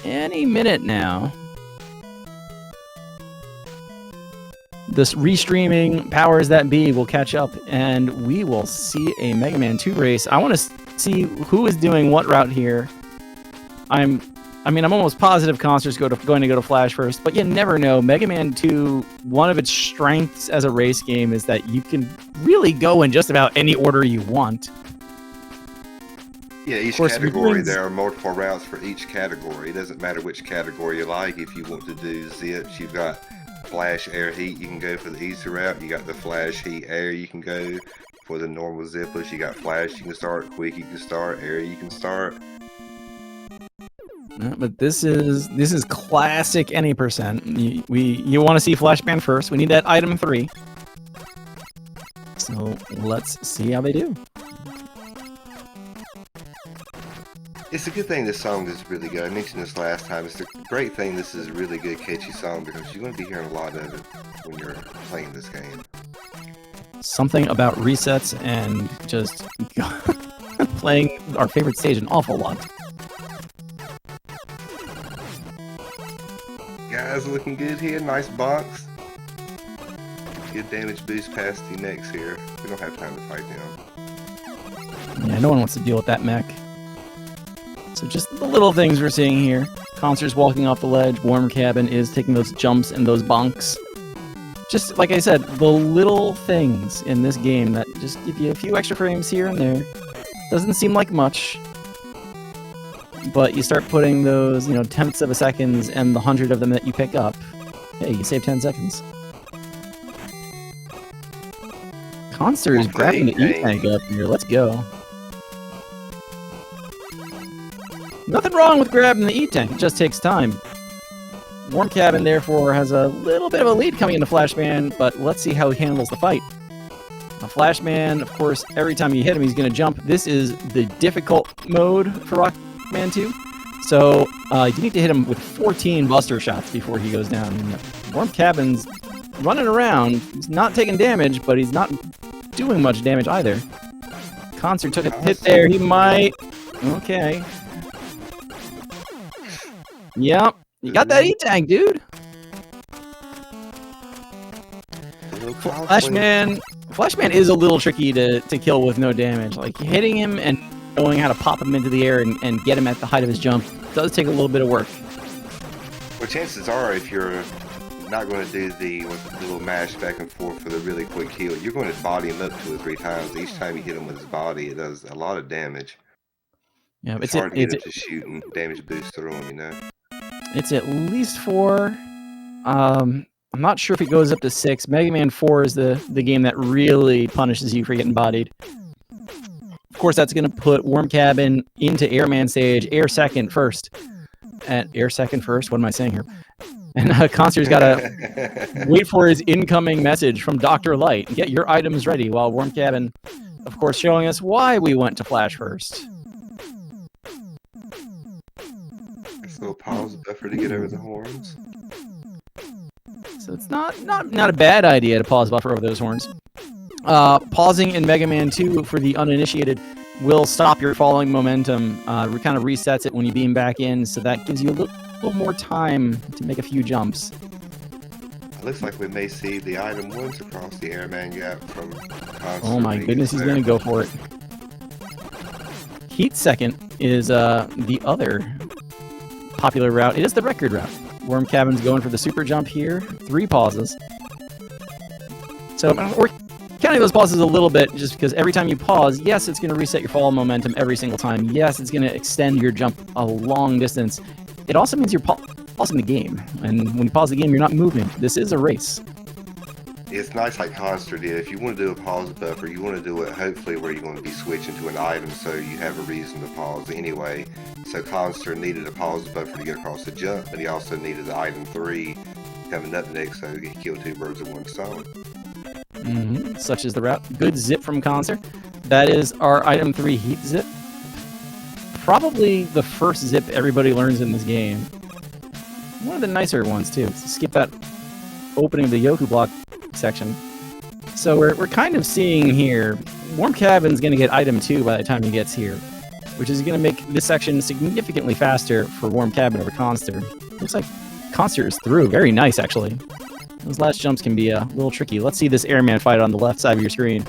any minute now. This restreaming powers that be will catch up, and we will see a Mega Man 2 race. I want to see who is doing what route here. I'm almost positive Khanster's going to go to Flash first, but you never know. Mega Man 2, one of its strengths as a race game is that you can really go in just about any order you want. Yeah, each category, there are multiple routes for each category. It doesn't matter which category you like. If you want to do zips, you've got Flash Air Heat, you can go for the easy route. You got the Flash Heat Air, you can go for the normal zipless. You got Flash, you can start. Quick, you can start. Air, you can start. But this is classic any percent. You want to see Flashband first. We need that item 3. So let's see how they do. It's a good thing this song is really good. I mentioned this last time. It's a great thing this is a really good, catchy song because you're going to be hearing a lot of it when you're playing this game. Something about resets and just playing our favorite stage an awful lot. Guys, looking good here. Nice box. Good damage boost past the mechs here. We don't have time to fight them. Yeah, no one wants to deal with that mech. So just the little things we're seeing here. Khanster's walking off the ledge. warmCabin is taking those jumps and those bonks. Just like I said, the little things in this game that just give you a few extra frames here and there. Doesn't seem like much. But you start putting those, tenths of a second and the 100 of them that you pick up. Hey, you save 10 seconds. Khanster is grabbing the E-Tank up here. Let's go. Nothing wrong with grabbing the E-Tank. It just takes time. warmCabin, therefore, has a little bit of a lead coming into Flashman, but let's see how he handles the fight. Now, Flashman, of course, every time you hit him, he's going to jump. This is the difficult mode for Rockman 2. So you need to hit him with 14 buster shots before he goes down. warmCabin's running around. He's not taking damage, but he's not doing much damage either. Khanster took a hit there. He might... Okay. Yep. You got that E-Tank, dude. Flashman is a little tricky to kill with no damage. Like, hitting him and knowing how to pop him into the air and get him at the height of his jump does take a little bit of work. Well, chances are, if you're not going to do the little mash back and forth for the really quick kill, you're going to body him up 2 or 3 times. Each time you hit him with his body, it does a lot of damage. Yeah, it's hard to get him to shoot and damage boost through him, It's at least 4. I'm not sure if it goes up to 6. Mega Man 4 is the game that really punishes you for getting bodied. Of course, that's going to put warmCabin into Airman stage, Air second first. Air second first? What am I saying here? And Khanster's got to wait for his incoming message from Dr. Light. Get your items ready, while warmCabin, of course, showing us why we went to Flash first. So pause buffer to get over the horns. So it's not a bad idea to pause buffer over those horns. Pausing in Mega Man 2 for the uninitiated will stop your falling momentum. Kind of resets it when you beam back in, so that gives you a little more time to make a few jumps. It looks like we may see the item once across the Airman gap from Khanster. Oh my goodness, he's going to go for it. Heat second is the other popular route. It is the record route. warmCabin's going for the super jump here. 3 pauses. So we're counting those pauses a little bit just because every time you pause, yes, it's going to reset your fall momentum every single time. Yes, it's going to extend your jump a long distance. It also means you're pausing the game. And when you pause the game, you're not moving. This is a race. It's nice like Khanster did. If you want to do a pause buffer, you want to do it hopefully where you're going to be switching to an item so you have a reason to pause anyway. So Khanster needed a pause buffer to get across the jump, but he also needed the item 3 coming up next, so he killed 2 birds with 1 stone. Such is the route. Good zip from Khanster. That is our item 3 heat zip. Probably the first zip everybody learns in this game. One of the nicer ones too. So skip that opening of the Yoku block section. So we're kind of seeing here, warmCabin's going to get item 2 by the time he gets here. which is going to make this section significantly faster for warmCabin over Khanster. Looks like Khanster is through. Very nice, actually. Those last jumps can be a little tricky. Let's see this Airman fight on the left side of your screen.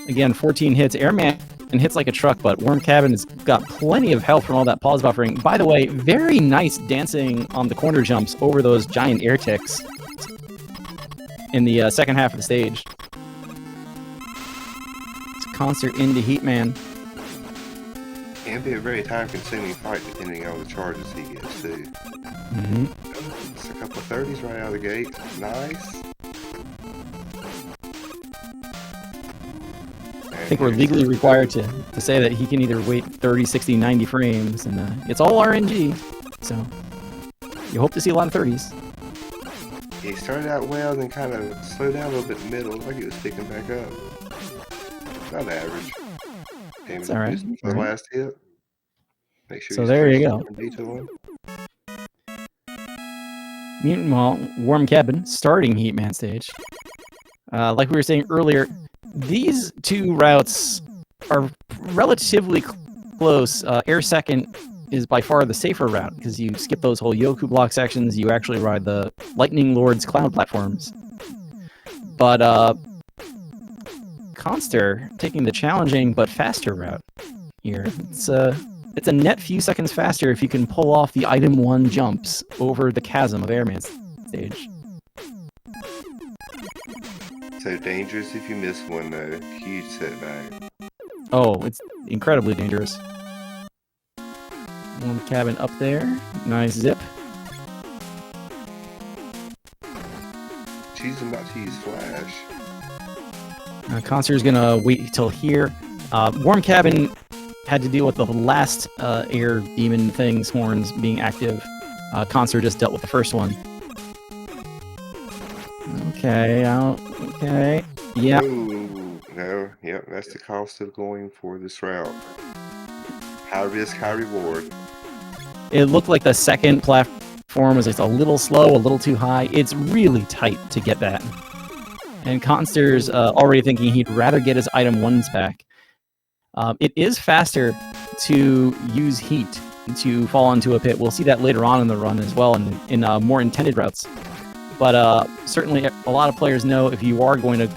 Again, 14 hits. Airman hits like a truck, but warmCabin has got plenty of health from all that pause buffering. By the way, very nice dancing on the corner jumps over those giant air ticks in the second half of the stage. It's Khanster into Heatman. Can be a very time-consuming fight depending on the charges he gets too. It's a couple of 30s right out of the gate. Nice. I think we're legally required to say that he can either wait 30, 60, 90 frames, and it's all RNG. So you hope to see a lot of 30s. He started out well, then kind of slowed down a little bit in the middle. Looked like he was picking back up. Not average. It's all right. For the last hit. Make sure so there you go. Meanwhile, warmCabin starting Heatman stage. Like we were saying earlier, these two routes are relatively close. Air second is by far the safer route because you skip those whole Yoku block sections. You actually ride the Lightning Lord's cloud platforms. But Khanster taking the challenging but faster route here. It's a net few seconds faster if you can pull off the item 1 jumps over the chasm of Airman stage. So dangerous if you miss one though. Huge setback. Oh, it's incredibly dangerous. warmCabin up there. Nice zip. Choosing not to use flash. Khanster's gonna wait till here. warmCabin had to deal with the last air demon things, horns being active. Khanster just dealt with the first one. Okay, okay. Yeah. No, yep, that's the cost of going for this route. High risk, high reward. It looked like the second platform was just a little slow, a little too high. It's really tight to get that. And Khanster's already thinking he'd rather get his item 1s back. It is faster to use heat to fall into a pit. We'll see that later on in the run as well in more intended routes. But certainly a lot of players know if you are going to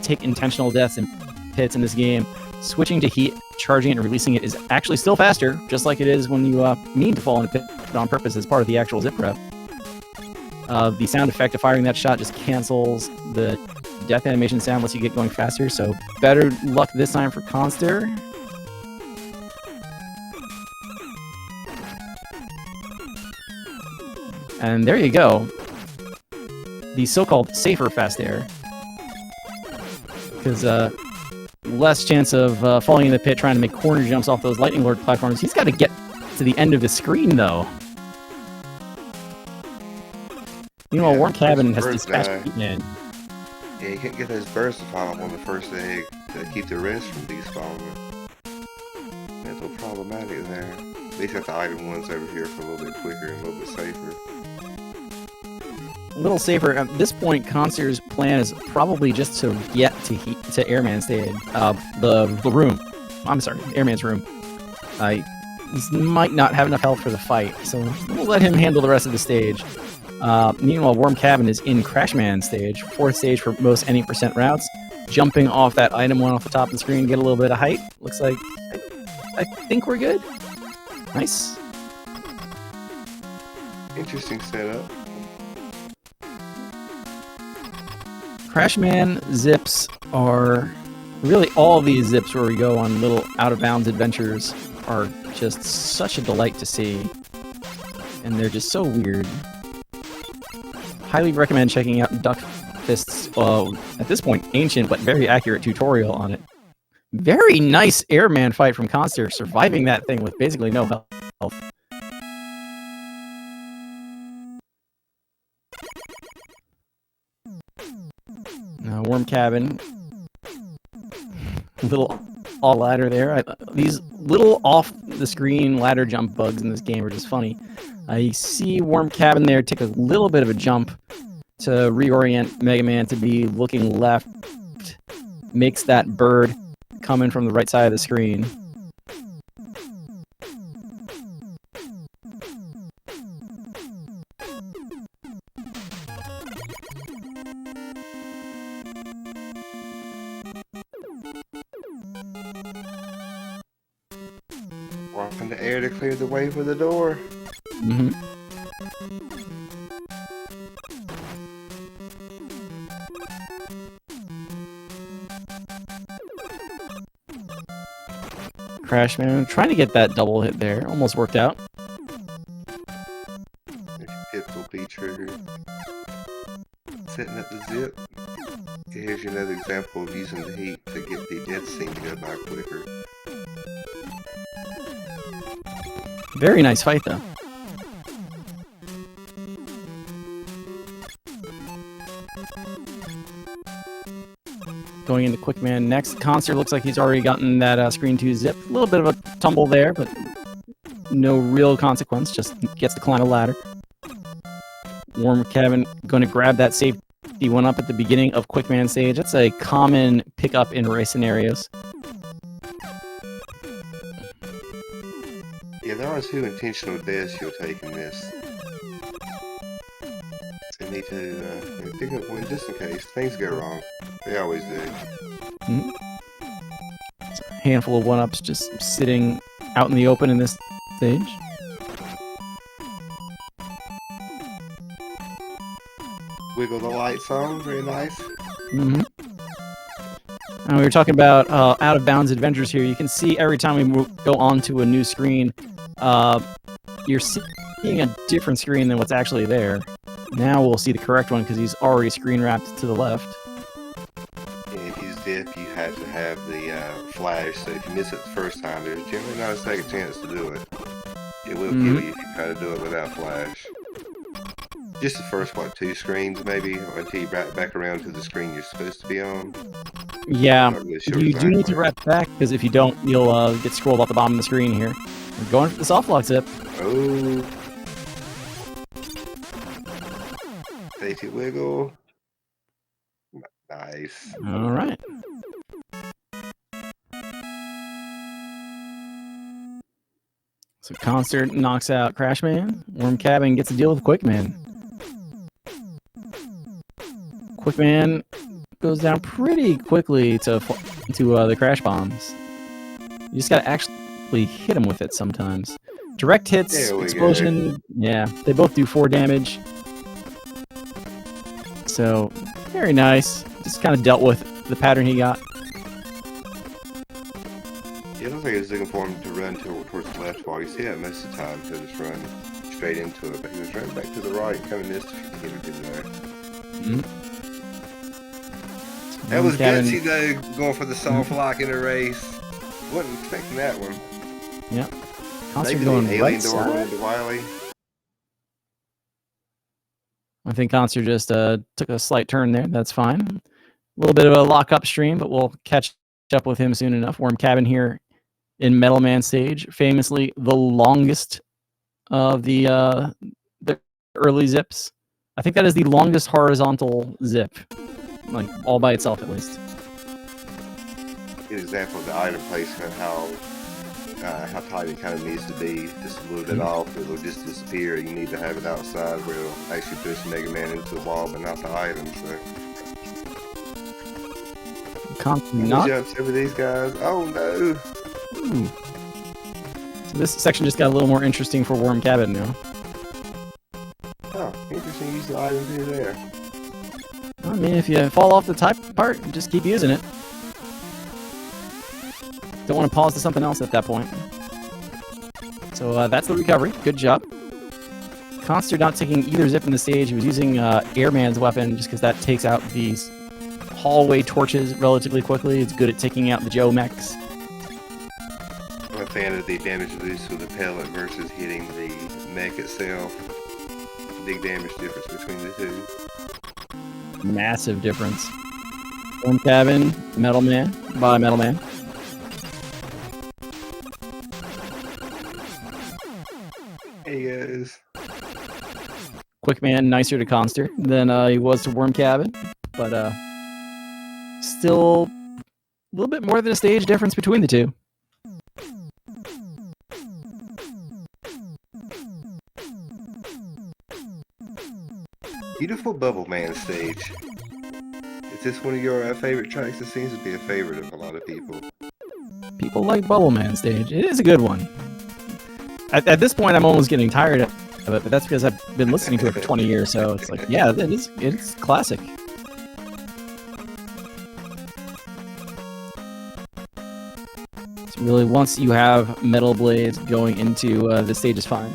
take intentional deaths in pits in this game, switching to heat, charging it and releasing it is actually still faster, just like it is when you mean to fall in a pit on purpose as part of the actual zip route. The sound effect of firing that shot just cancels the death animation sound once you get going faster, so better luck this time for Khanster. And there you go. The so-called safer fast air. Because less chance of falling in the pit trying to make corner jumps off those Lightning Lord platforms. He's got to get to the end of the screen, though. Meanwhile, warmCabin has dispatched Heatman. Yeah, you can't get those bursts to follow on the first egg to keep the rest from despawn. That's a little problematic there. At least got the item 1s over here for a little bit quicker and a little bit safer. A little safer. At this point, Khanster's plan is probably just to get to Airman stage. The room. I'm sorry, Airman's room. He might not have enough health for the fight, so we'll let him handle the rest of the stage. Meanwhile, warmCabin is in Crashman stage, 4th stage for most any percent routes. Jumping off that item 1 off the top of the screen, get a little bit of height. Looks like I think we're good. Nice. Interesting setup. Crashman zips are really all these zips where we go on little out-of-bounds adventures are just such a delight to see. And they're just so weird. Highly recommend checking out Duck Fist's, at this point, ancient but very accurate tutorial on it. Very nice Airman fight from Khanster, surviving that thing with basically no health. Now, warmCabin. Little all ladder there. These little off-the-screen ladder jump bugs in this game are just funny. I see warmCabin there take a little bit of a jump to reorient Mega Man to be looking left. Makes that bird coming from the right side of the screen. Walk in the air to clear the way for the door. Mm-hmm. Crashman trying to get that double hit there. Almost worked out. Hit will be triggered. Setting up the zip. Here's another example of using the heat to get the dead scene to go by quicker. Very nice fight, though. Going into Quickman next. Khanster looks like he's already gotten that screen 2 zip. A little bit of a tumble there, but no real consequence. Just gets to climb a ladder. warmCabin going to grab that safety one up at the beginning of Quickman stage. That's a common pickup in race scenarios. Yeah, there are 2 intentional deaths you'll take in this. So you need to pick up one just in case things go wrong. They always do. Mm-hmm. A handful of 1-ups just sitting out in the open in this stage. Wiggle the lights on, very nice. Mm-hmm. And we were talking about out of bounds adventures here. You can see every time we go onto a new screen, you're seeing a different screen than what's actually there. Now we'll see the correct one because he's already screen wrapped to the left. And if you zip, you have to have the flash. So if you miss it the first time, there's generally not a second chance to do it. It will kill you if you try to do it without flash. Just the first, 2 screens maybe, until you wrap back around to the screen you're supposed to be on. Yeah, Really sure you do need to wrap back, because if you don't, you'll get scrolled off the bottom of the screen here. We're going for the soft lock zip. Oh. Safety wiggle. Nice. All right. So Khanster knocks out Crashman. warmCabin gets to deal with Quickman. Quickman goes down pretty quickly to the crash bombs. You just gotta actually hit him with it sometimes. Direct hits, explosion, yeah, they both do 4 damage. So, very nice. Just kind of dealt with the pattern he got. Yeah, it looks like he was looking for him to run towards the left wall. You see that most of the time, he'll just run straight into it. But he was running back to the right, kind of missed if he hit it in there. Mm-hmm. That was gutsy though, going for the soft lock in a race. Wasn't expecting that one. Yep. Maybe going alien right door side. into Wiley. I think Khanster just took a slight turn there. That's fine. A little bit of a lock-up stream, but we'll catch up with him soon enough. warmCabin here in Metal Man stage, famously the longest of the early zips. I think that is the longest horizontal zip, like all by itself at least. Good example of the item placement, how tight it kind of needs to be. Just a little bit off, it will just disappear. You need to have it outside where it'll actually push Mega Man into the wall, but not the item. So. Not jumps over these guys. Oh no! So this section just got a little more interesting for warmCabin now. Oh, interesting use the item here there. I mean, if you fall off the type part, just keep using it. Don't want to pause to something else at that point. So that's the recovery. Good job. Khanster not taking either zip in the stage. He was using Airman's weapon just because that takes out these hallway torches relatively quickly. It's good at taking out the Joe mechs. I'm a fan of the damage boost with the pellet versus hitting the mech itself. Big damage difference between the two. Massive difference. warmCabin, Metal Man, by Metal Man. There he goes. Quickman nicer to Khanster than he was to warmCabin, but still little bit more than a stage difference between the two. Beautiful Bubble Man stage. Is this one of your favorite tracks? It seems to be a favorite of a lot of people. People like Bubble Man stage. It is a good one. At this point, I'm almost getting tired of it, but that's because I've been listening to it for 20 years, so it's like, yeah, it's classic. So really, once you have metal blades, going into the stage is fine.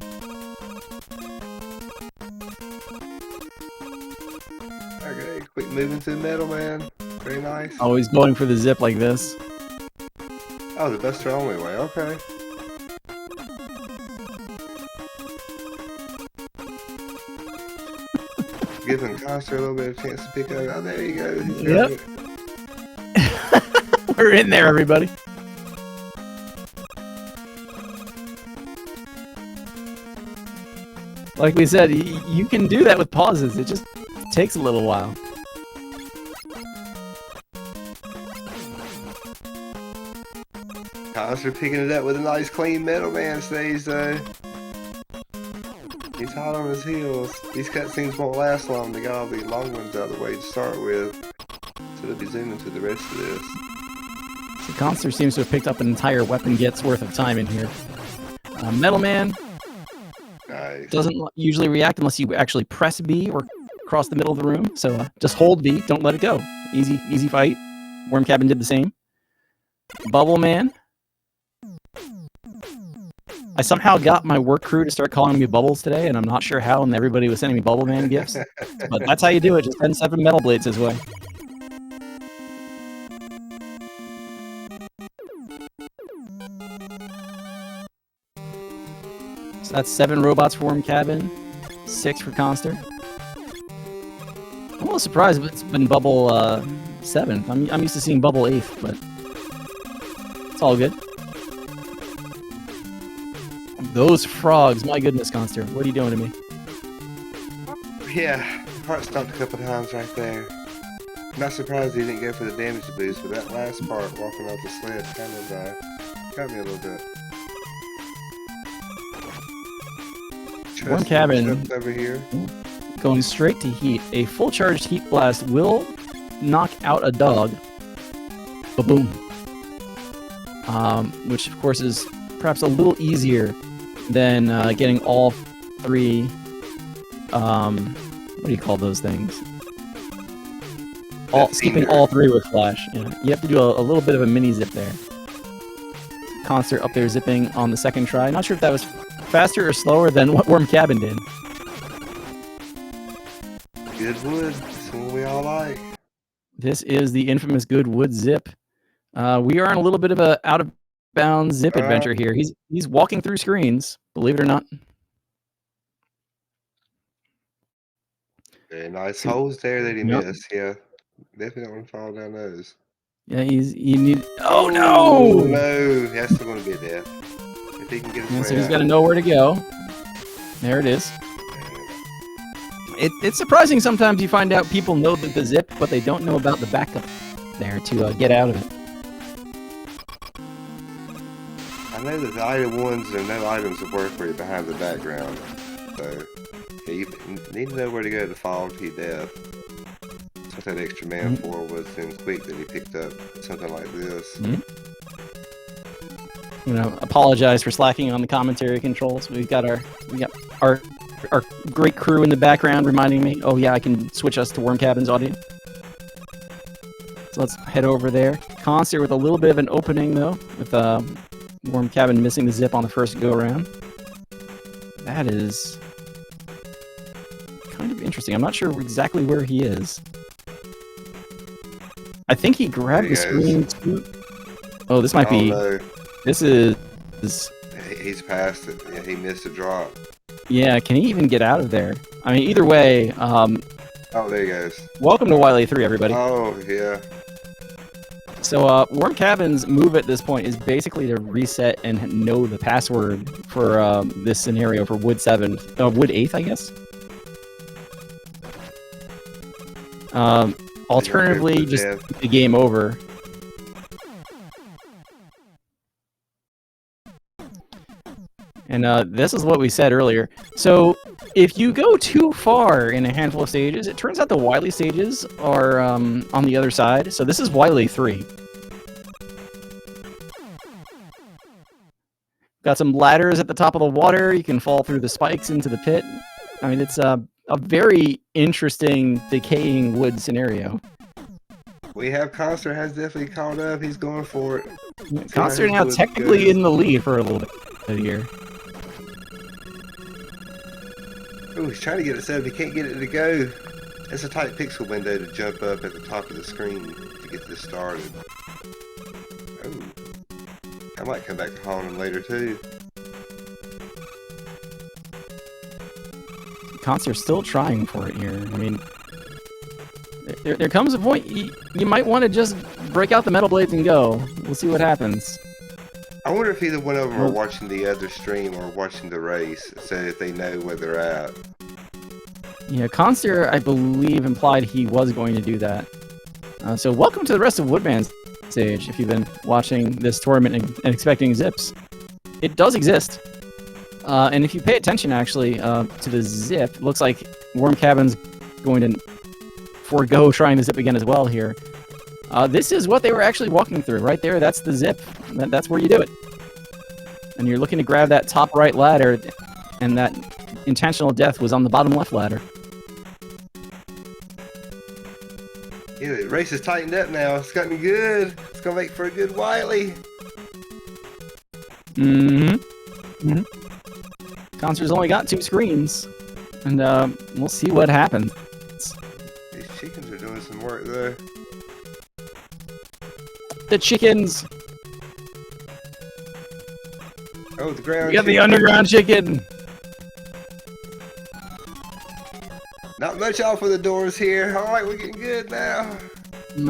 Okay, quick move into Metal Man. Very nice. Always going for the zip like this. Oh, the Buster only way. Okay. Giving Khanster a little bit of chance to pick up. Oh, there you go. He's got it. We're in there, everybody. Like we said, you can do that with pauses. It just takes a little while. Khanster picking it up with a nice clean Metal Man stage though. He's hot on his heels. These cutscenes won't last long. They got all the long ones out of the way to start with. So they'll be zooming to the rest of this. So Khanster seems to have picked up an entire weapon get's worth of time in here. Metal Man Nice. doesn't usually react unless you actually press B or cross the middle of the room. So just hold B, don't let it go. Easy fight. warmCabin did the same. Bubble Man. I somehow got my work crew to start calling me Bubbles today, and I'm not sure how, and everybody was sending me Bubble Man gifts. But that's how you do it. Just send 7 metal blades his way. So that's 7 robots for warmCabin, 6 for Khanster. I'm a little surprised it's been Bubble 7th. I'm used to seeing Bubble 8th, but it's all good. Those frogs, my goodness, Khanster, what are you doing to me? Yeah, heart stopped a couple times right there. Not surprised he didn't go for the damage boost, but that last part, walking off the sled, kind of got me a little bit. warmCabin over here. Going straight to heat. A full charged heat blast will knock out a dog. Ba-boom. Which of course is perhaps a little easier than getting all 3. What do you call those things? Skipping all 3 with flash. Yeah. You have to do a little bit of a mini zip there. Khanster up there zipping on the second try. Not sure if that was faster or slower than what warmCabin did. Good wood. That's what we all like. This is the infamous good wood zip. We are on a little bit of a out of bounds zip adventure here. He's walking through screens, believe it or not. Very nice holes there that he missed. Yeah, definitely don't want to fall down those. Yeah, you need. Oh no! No, that's still going to be a death. If he can get his way so he's out. got to know where to go. There it is. It's surprising sometimes you find out people know the zip, but they don't know about the backup there to get out of it. I know that the item ones, there are no items that work where you're behind the background. So, yeah, you need to know where to go to fall to your death. That's what that extra man for was in Quick that he picked up something like this. You know, apologize for slacking on the commentary controls. We got our great crew in the background reminding me, oh yeah, I can switch us to warmCabin's audio. So let's head over there. Khanster with a little bit of an opening though, with warmCabin missing the zip on the first go around. That is kind of interesting. I'm not sure exactly where he is. I think he grabbed the screen too. Oh, this might be. No. This is. He's past it. Yeah, he missed a drop. Yeah, can he even get out of there? I mean, either way. Oh, there he goes. Welcome to Wily 3, everybody. Oh, yeah. So, warmCabin's move at this point is basically to reset and know the password for this scenario for Wood 7, Wood 8th, I guess. Alternatively, just keep the game over. And this is what we said earlier. So if you go too far in a handful of stages, it turns out the Wily stages are on the other side. So this is Wily 3. Got some ladders at the top of the water. You can fall through the spikes into the pit. I mean, it's a very interesting decaying wood scenario. We have Khanster has definitely caught up. He's going for it. Khanster now technically in the lead for a little bit here. Oh, he's trying to get it set up. He can't get it to go. It's a tight pixel window to jump up at the top of the screen to get this started. Oh. I might come back to haunt him later too. Khanster's still trying for it here. I mean, there comes a point you might want to just break out the metal blades and go. We'll see what happens. I wonder if either one of them are watching the other stream or watching the race, so that they know where they're at. Yeah, Khanster, I believe, implied he was going to do that. So welcome to the rest of Woodman's stage, if you've been watching this tournament and expecting zips. It does exist. And if you pay attention, actually, to the zip, it looks like warmCabin's going to forego trying the zip again as well here. This is what they were actually walking through. Right there, that's the zip. That's where you do it. And you're looking to grab that top right ladder, and that intentional death was on the bottom left ladder. Yeah, the race is tightened up now. It's gotten good. It's going to make for a good Wily. Khanster's only got 2 screens, and we'll see what happens. These chickens are doing some work there. The chickens! Oh, the ground We got the underground chicken! Not much off of the doors here. Alright, we're getting good now.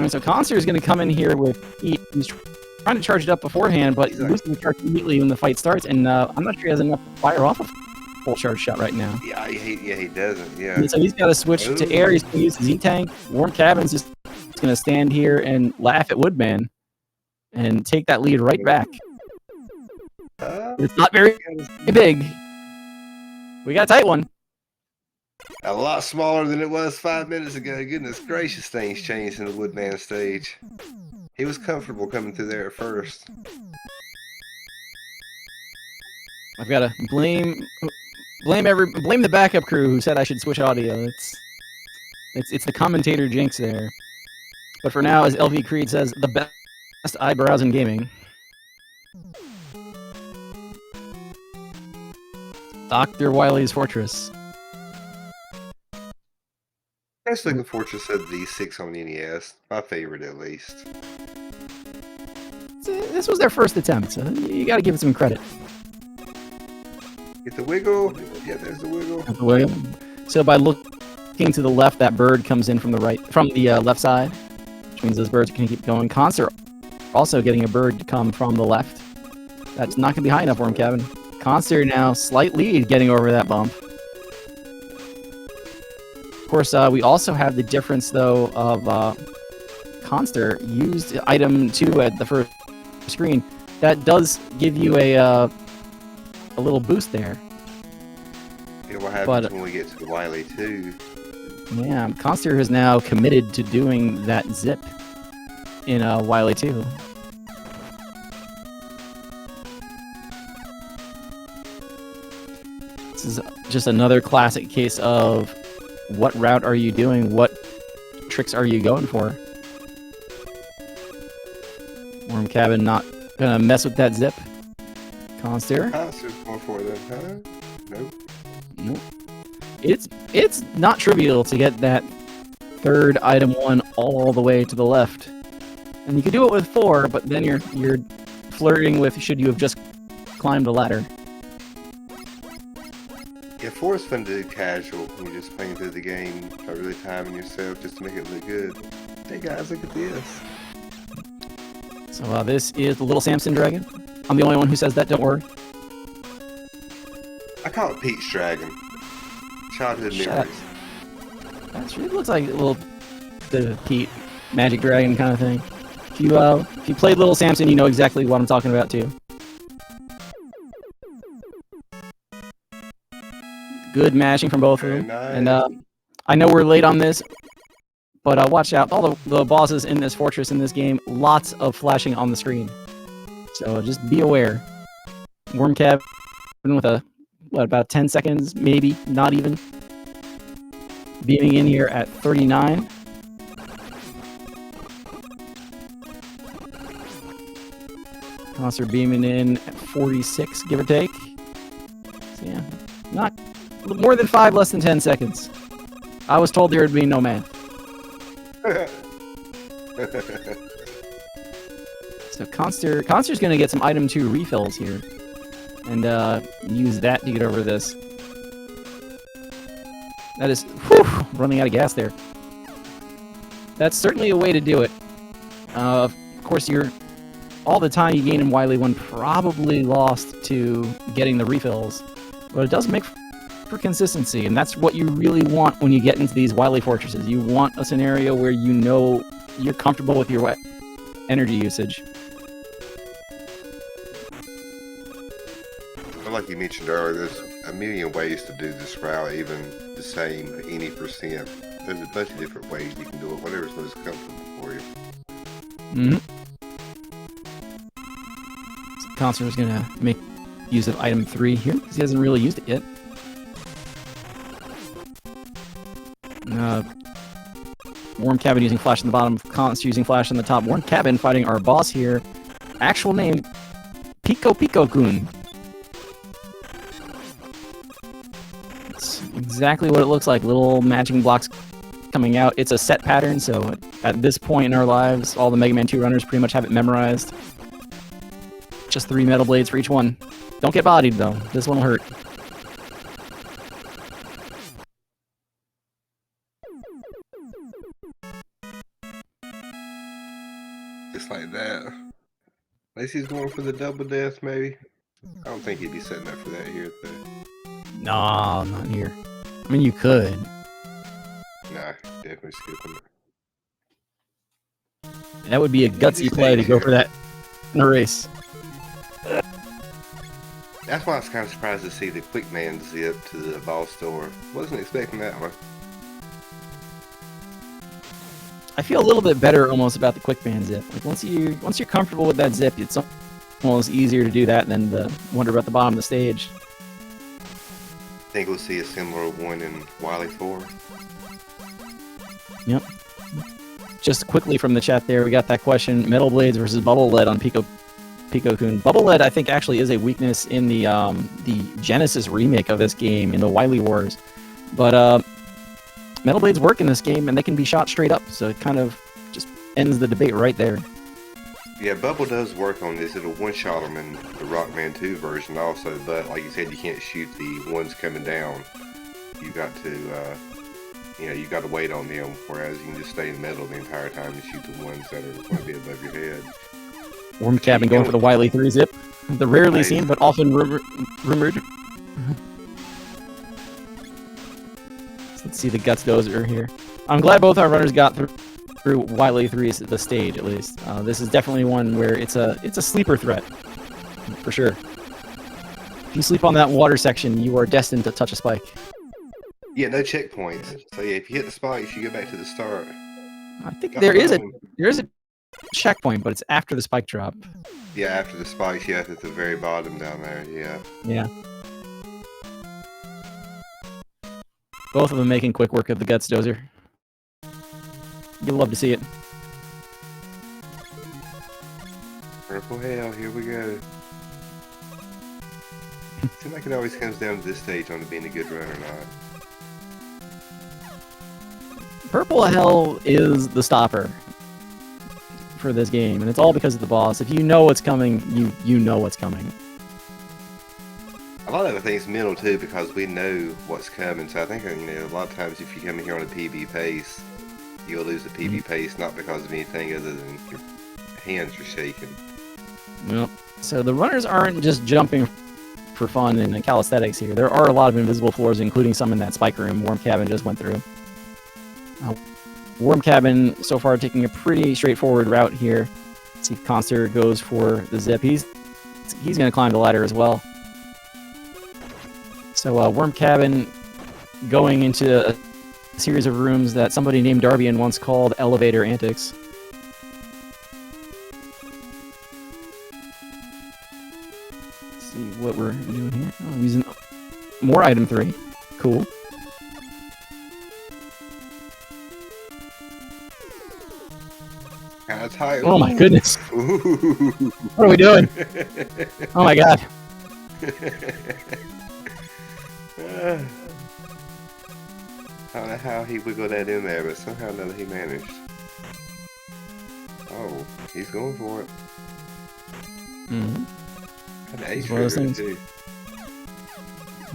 So Khanster is going to come in here with heat. He's trying to charge it up beforehand, but he's losing the charge immediately when the fight starts, and I'm not sure he has enough to fire off a full charge shot right now. Yeah, he doesn't, yeah. And so he's got to switch to air. He's going to use the Z-Tank. warmCabin's just going to stand here and laugh at Woodman and take that lead right back. It's not very big. We got a tight one. A lot smaller than it was 5 minutes ago. Goodness gracious, things changed in the Woodman stage. He was comfortable coming through there at first. I've got to blame the backup crew who said I should switch audio. It's the commentator jinx there. But for now, as LV Creed says, the best eyebrows in gaming. Dr. Wily's Fortress. Best looking Fortress of the 6 on NES. My favorite, at least. This was their first attempt, so you gotta give it some credit. Get the wiggle. Yeah, there's the wiggle. So by looking to the left, that bird comes in from the left side, which means those birds can keep going. Khanster also getting a bird to come from the left. That's not gonna be high enough for him, Kevin. Khanster now slight lead getting over that bump. Of course, we also have the difference, though, of Khanster used item 2 at the first screen. That does give you a little boost there. Yeah, what happens when we get to the Wily 2? Yeah, Khanster is now committed to doing that zip in Wily 2. This is just another classic case of what route are you doing? What tricks are you going for? warmCabin not gonna mess with that zip. Khanster. Khanster's going for it, huh? Nope. It's not trivial to get that third item 1 all the way to the left. And you could do it with 4, but then you're flirting with should you have just climbed a ladder. Yeah, 4 is fun to do casual when you're just playing through the game, not really timing yourself just to make it look good. Hey guys, look at this. So this is the Little Samson Dragon. I'm the only one who says that, don't worry. I call it Pete's Dragon. Childhood memories. It looks like a little bit of Pete, Magic Dragon kind of thing. If you played Little Samson, you know exactly what I'm talking about too. Good mashing from both of Very them. nice. And I know we're late on this, but watch out. All the bosses in this fortress in this game, lots of flashing on the screen. So just be aware. warmCabin with about 10 seconds, maybe, not even. Beaming in here at 39. Khanster beaming in at 46, give or take. So yeah, not more than 5, less than 10 seconds. I was told there would be no math. So Khanster's going to get some item 2 refills here. And use that to get over this. That is running out of gas there. That's certainly a way to do it. Of course, all the time you gain in Wily 1 probably lost to getting the refills. But it does make for consistency, and that's what you really want when you get into these Wily fortresses. You want a scenario where you know you're comfortable with your energy usage. Like you mentioned earlier, there's a million ways to do this route, even the same any percent. There's a bunch of different ways you can do it, whatever's most comfortable for you. Mm-hmm. So Khanster is going to make use of item 3 here, because he hasn't really used it yet. warmCabin using flash in the bottom, Khanster using flash in the top. warmCabin fighting our boss here. Actual name, Pico-Kun. Exactly what it looks like. Little matching blocks coming out. It's a set pattern, so at this point in our lives, all the Mega Man 2 runners pretty much have it memorized. Just 3 metal blades for each one. Don't get bodied, though. This one will hurt. Just like that. At least he's going for the double death, maybe. I don't think he'd be setting up for that here, though. No, not here. I mean, you could. Nah, definitely skipping it. That would be a gutsy play to go for that in a race. That's why I was kind of surprised to see the quick man zip to the boss door. Wasn't expecting that one. I feel a little bit better almost about the quick man zip. Like once you're comfortable with that zip, it's almost easier to do that than the wonder about the bottom of the stage. I think we'll see a similar one in Wily 4. Yep. Just quickly from the chat there, we got that question: Metal Blades versus Bubble Lead on Pico-Kun. Bubble Lead, I think, actually is a weakness in the Genesis remake of this game, in the Wily Wars. But Metal Blades work in this game, and they can be shot straight up, so it kind of just ends the debate right there. Yeah, Bubble does work on this. It'll one-shot them in the Rockman 2 version also, but like you said, you can't shoot the ones coming down. You got to, you got to wait on them, whereas you can just stay in the middle the entire time and shoot the ones that are going to be above your head. warmCabin going for the Wily 3 zip. The rarely seen, but often rumored. Let's see the Guts Dozer here. I'm glad both our runners got through Wily 3's the stage, at least. This is definitely one where it's a sleeper threat, for sure. If you sleep on that water section, you are destined to touch a spike. Yeah, no checkpoints. So yeah, if you hit the spike, you go back to the start. I think there is a checkpoint, but it's after the spike drop. Yeah, after the spikes, yeah, at the very bottom down there, yeah. Yeah. Both of them making quick work of the Guts Dozer. You'll love to see it. Purple hell, here we go. Seems like it always comes down to this stage on being a good runner or not. Purple hell is the stopper for this game, and it's all because of the boss. If you know what's coming, you know what's coming. A lot of the things mental too, because we know what's coming. So I think a lot of times if you come in here on a PB pace, you'll lose the PB pace not because of anything other than your hands are shaking. Well, so the runners aren't just jumping for fun and calisthenics here. There are a lot of invisible floors, including some in that spike room warmCabin just went through. warmCabin so far taking a pretty straightforward route here. Let's see if Khanster goes for the zip. He's going to climb the ladder as well. So warmCabin going into a series of rooms that somebody named Darbian once called elevator antics. Let's see what we're doing here. Oh, I'm using more item 3. Cool. Oh my goodness. What are we doing? Oh my god. I don't know how he wiggled that in there, but somehow or another he managed. Oh, he's going for it. Mm-hmm. An ace one of those things. Too.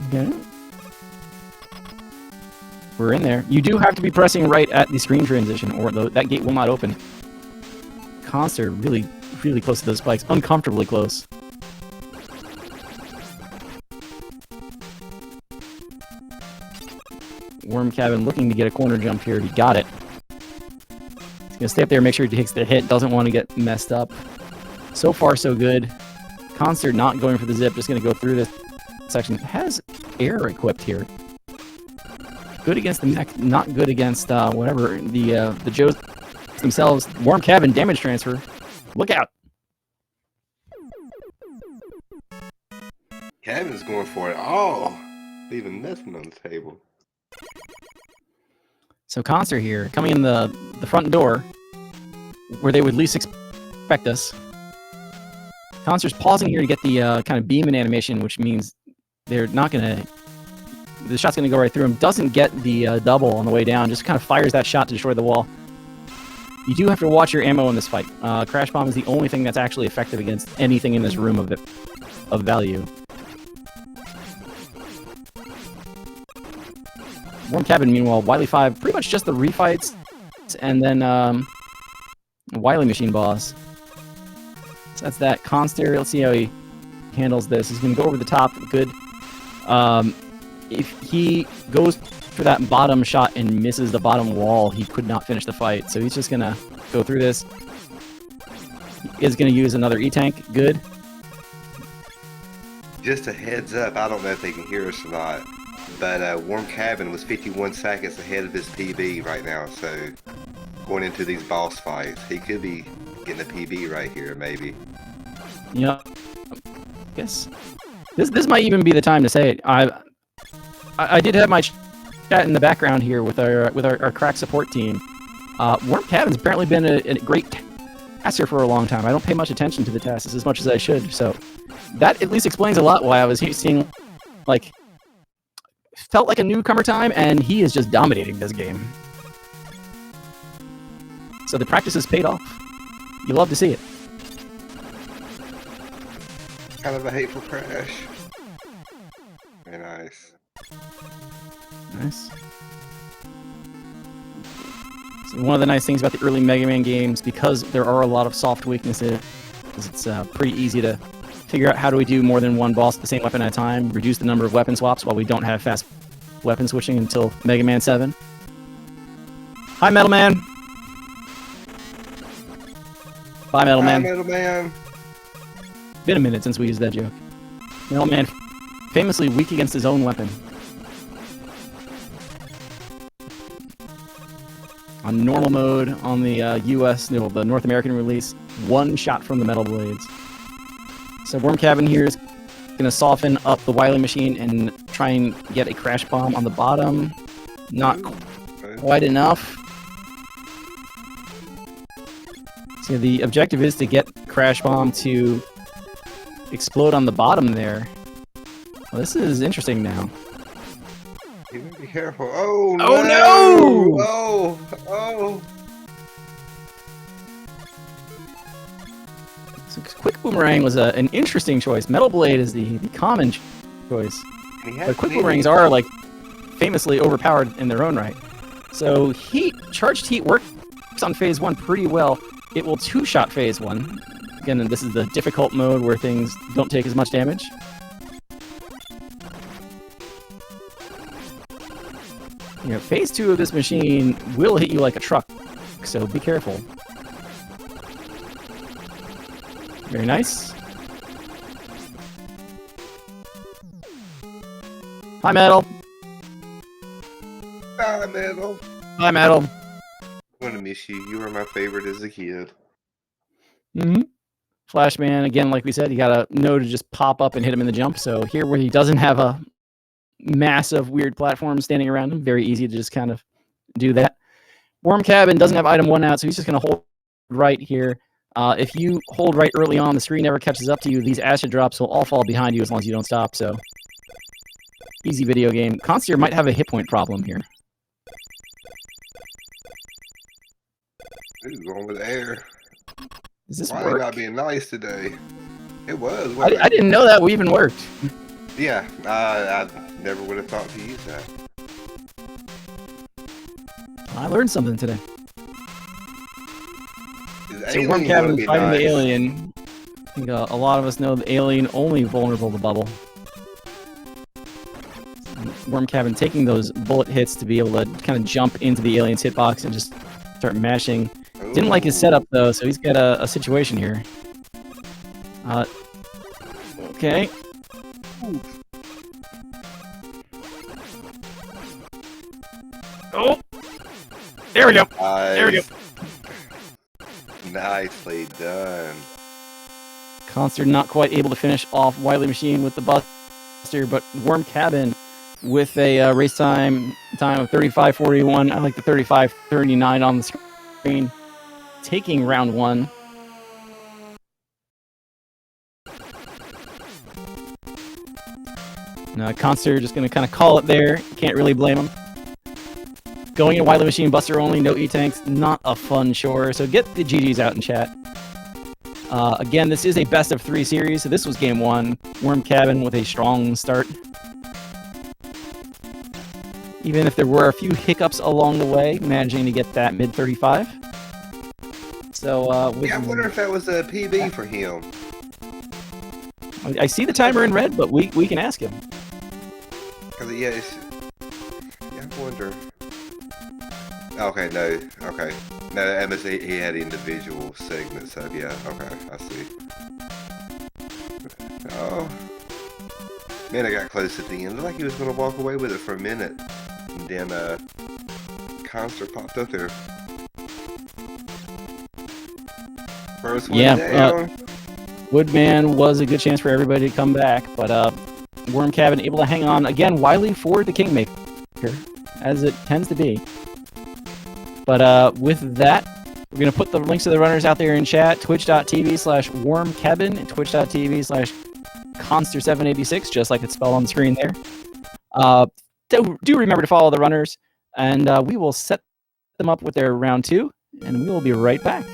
Okay. We're in there. You do have to be pressing right at the screen transition, or that gate will not open. Khanster really, really close to those spikes. Uncomfortably close. warmCabin looking to get a corner jump here. He got it. He's gonna stay up there, make sure he takes the hit. Doesn't want to get messed up. So far, so good. Khanster not going for the zip. Just gonna go through this section. Has air equipped here. Good against the mech. Not good against whatever the Joes themselves. warmCabin damage transfer. Look out. Cabin's going for it. Oh, leaving nothing on the table. So Khanster here, coming in the front door, where they would least expect us. Khanster's pausing here to get the kind of beam in animation, which means they're not gonna. The shot's gonna go right through him. Doesn't get the double on the way down. Just kind of fires that shot to destroy the wall. You do have to watch your ammo in this fight. Crash Bomb is the only thing that's actually effective against anything in this room of value. warmCabin, meanwhile, Wily 5, pretty much just the refights, and then Wily Machine Boss. So that's that. Khanster, let's see how he handles this. He's going to go over the top. Good. If he goes for that bottom shot and misses the bottom wall, he could not finish the fight. So he's just going to go through this. He is going to use another E-Tank. Good. Just a heads up, I don't know if they can hear us or not, but warmCabin was 51 seconds ahead of his PB right now, so going into these boss fights, he could be getting a PB right here, maybe. Yeah. Guess this might even be the time to say it. I did have my chat in the background here with our crack support team. warmCabin's apparently been a great caster for a long time. I don't pay much attention to the tasks as much as I should, so that at least explains a lot why I was seeing, like, felt like a newcomer time, and he is just dominating this game. So the practice has paid off. You love to see it. Kind of a hateful crash. Very nice. Nice. So one of the nice things about the early Mega Man games, because there are a lot of soft weaknesses, is it's pretty easy to figure out how do we do more than one boss with the same weapon at a time, reduce the number of weapon swaps while we don't have fast weapon switching until Mega Man 7. Hi, Metal Man! Bye, Metal Man. Metal Man. Been a minute since we used that joke. Metal Man, famously weak against his own weapon. On normal mode, on the the North American release, one shot from the metal blades. So warmCabin here is going to soften up the Wily Machine and try and get a Crash Bomb on the bottom. Not quite enough. So the objective is to get Crash Bomb to explode on the bottom there. Well, this is interesting now. You better be careful. Oh, oh no! Oh, oh. So Quick Boomerang was an interesting choice. Metal Blade is the common choice. But Quick Boomerangs are, like, famously overpowered in their own right. So Charged Heat works on phase 1 pretty well. It will two-shot phase 1. Again, this is the difficult mode where things don't take as much damage. You know, phase 2 of this machine will hit you like a truck, so be careful. Very nice. Hi, Metal. Bye, Metal. Bye, Metal. I'm gonna miss you. You were my favorite as a kid. Flashman, again, like we said, you gotta know to just pop up and hit him in the jump. So here, where he doesn't have a massive weird platform standing around him, very easy to just kind of do that. warmCabin doesn't have item 1 out, so he's just gonna hold right here. If you hold right early on, the screen never catches up to you. These acid drops will all fall behind you as long as you don't stop. So easy video game. Khanster might have a hit point problem here. Ooh, going with air. Does this Why work? are you not being nice today? It was. I didn't know that even worked. Yeah, I never would have thought to use that. I learned something today. So Alien warmCabin fighting nice. the alien. I think a lot of us know the alien only vulnerable to bubble. warmCabin taking those bullet hits to be able to kind of jump into the alien's hitbox and just start mashing. Ooh. Didn't like his setup though, so he's got a situation here. Okay. Ooh. Oh! There we go! Nice. There we go! Nicely done. Khanster not quite able to finish off Wily Machine with the Buster, but warmCabin with a race time of 35:41. I like the 35:39 on the screen. Taking round 1. Now Khanster just going to kind of call it there. Can't really blame him. Going in Wily Machine, Buster only, no E-Tanks. Not a fun chore, so get the GGs out in chat. Again, this is a best of 3 series, so this was game 1. warmCabin with a strong start. Even if there were a few hiccups along the way, managing to get that mid-35. So, Yeah, I wonder if that was a PB for him. I see the timer in red, but we can ask him. Cause yeah, I wonder. Okay, no, okay. No, MSC, he had individual segments, so yeah, okay, I see. Oh. Man, I got close at the end. Looked like he was going to walk away with it for a minute. And then, Khanster popped up there. First one down. Woodman was a good chance for everybody to come back, but warmCabin able to hang on. Again, Wily for the Kingmaker, as it tends to be. But with that, we're going to put the links to the runners out there in chat. Twitch.tv/warmCabin and Twitch.tv/Khanster786, just like it's spelled on the screen there. Do remember to follow the runners, and we will set them up with their round 2, and we will be right back.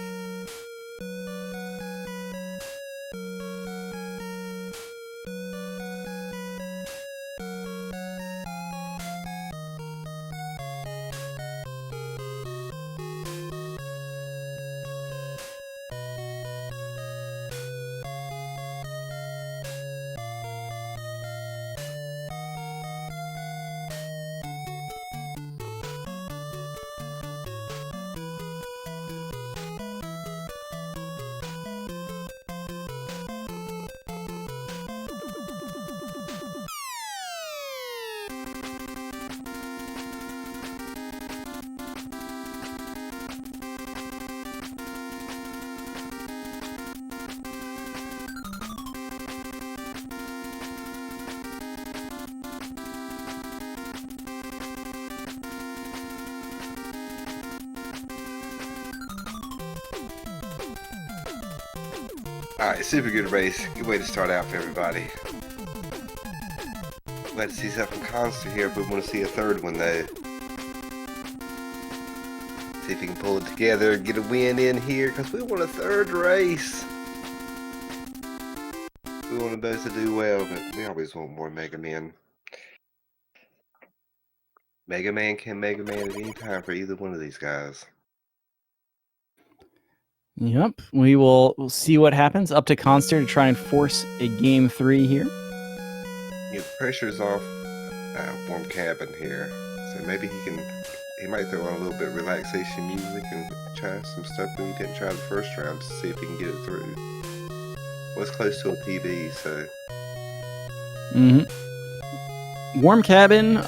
Alright, super good race. Good way to start out for everybody. Glad to see something from Khanster here, but we want to see a third one though. See if he can pull it together and get a win in here, because we want a third race. We want them both to do well, but we always want more Mega Man. Mega Man can Mega Man at any time for either one of these guys. Yep, we'll see what happens. Up to Khanster to try and force a game 3 here. Yeah, the pressure's off warmCabin here, so maybe he might throw on a little bit of relaxation music and try some stuff that he didn't try the first round to see if he can get it through. Well, it's close to a PB, so. warmCabin,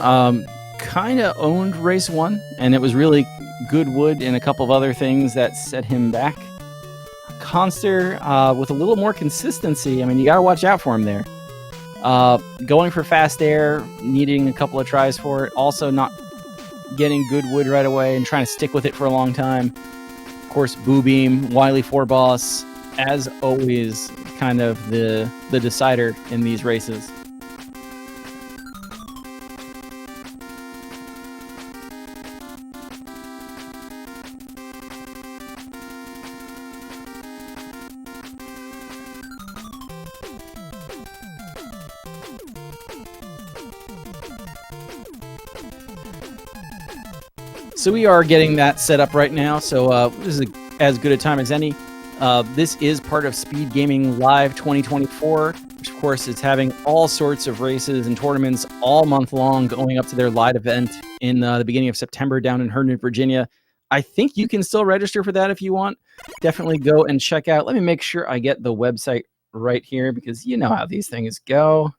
kind of owned race 1, and it was really good wood and a couple of other things that set him back. Khanster, with a little more consistency, I mean, you got to watch out for him there. Going for fast air, needing a couple of tries for it, also not getting good wood right away and trying to stick with it for a long time. Of course, Boo Beam, Wily 4-Boss, as always, kind of the decider in these races. So we are getting that set up right now, so this is as good a time as any. This is part of SpeedGaming Live 2024, which of course is having all sorts of races and tournaments all month long, going up to their live event in the beginning of September down in Herndon, Virginia. I think you can still register for that if you want. Definitely go and check out. Let me make sure I get the website right here, because you know how these things go.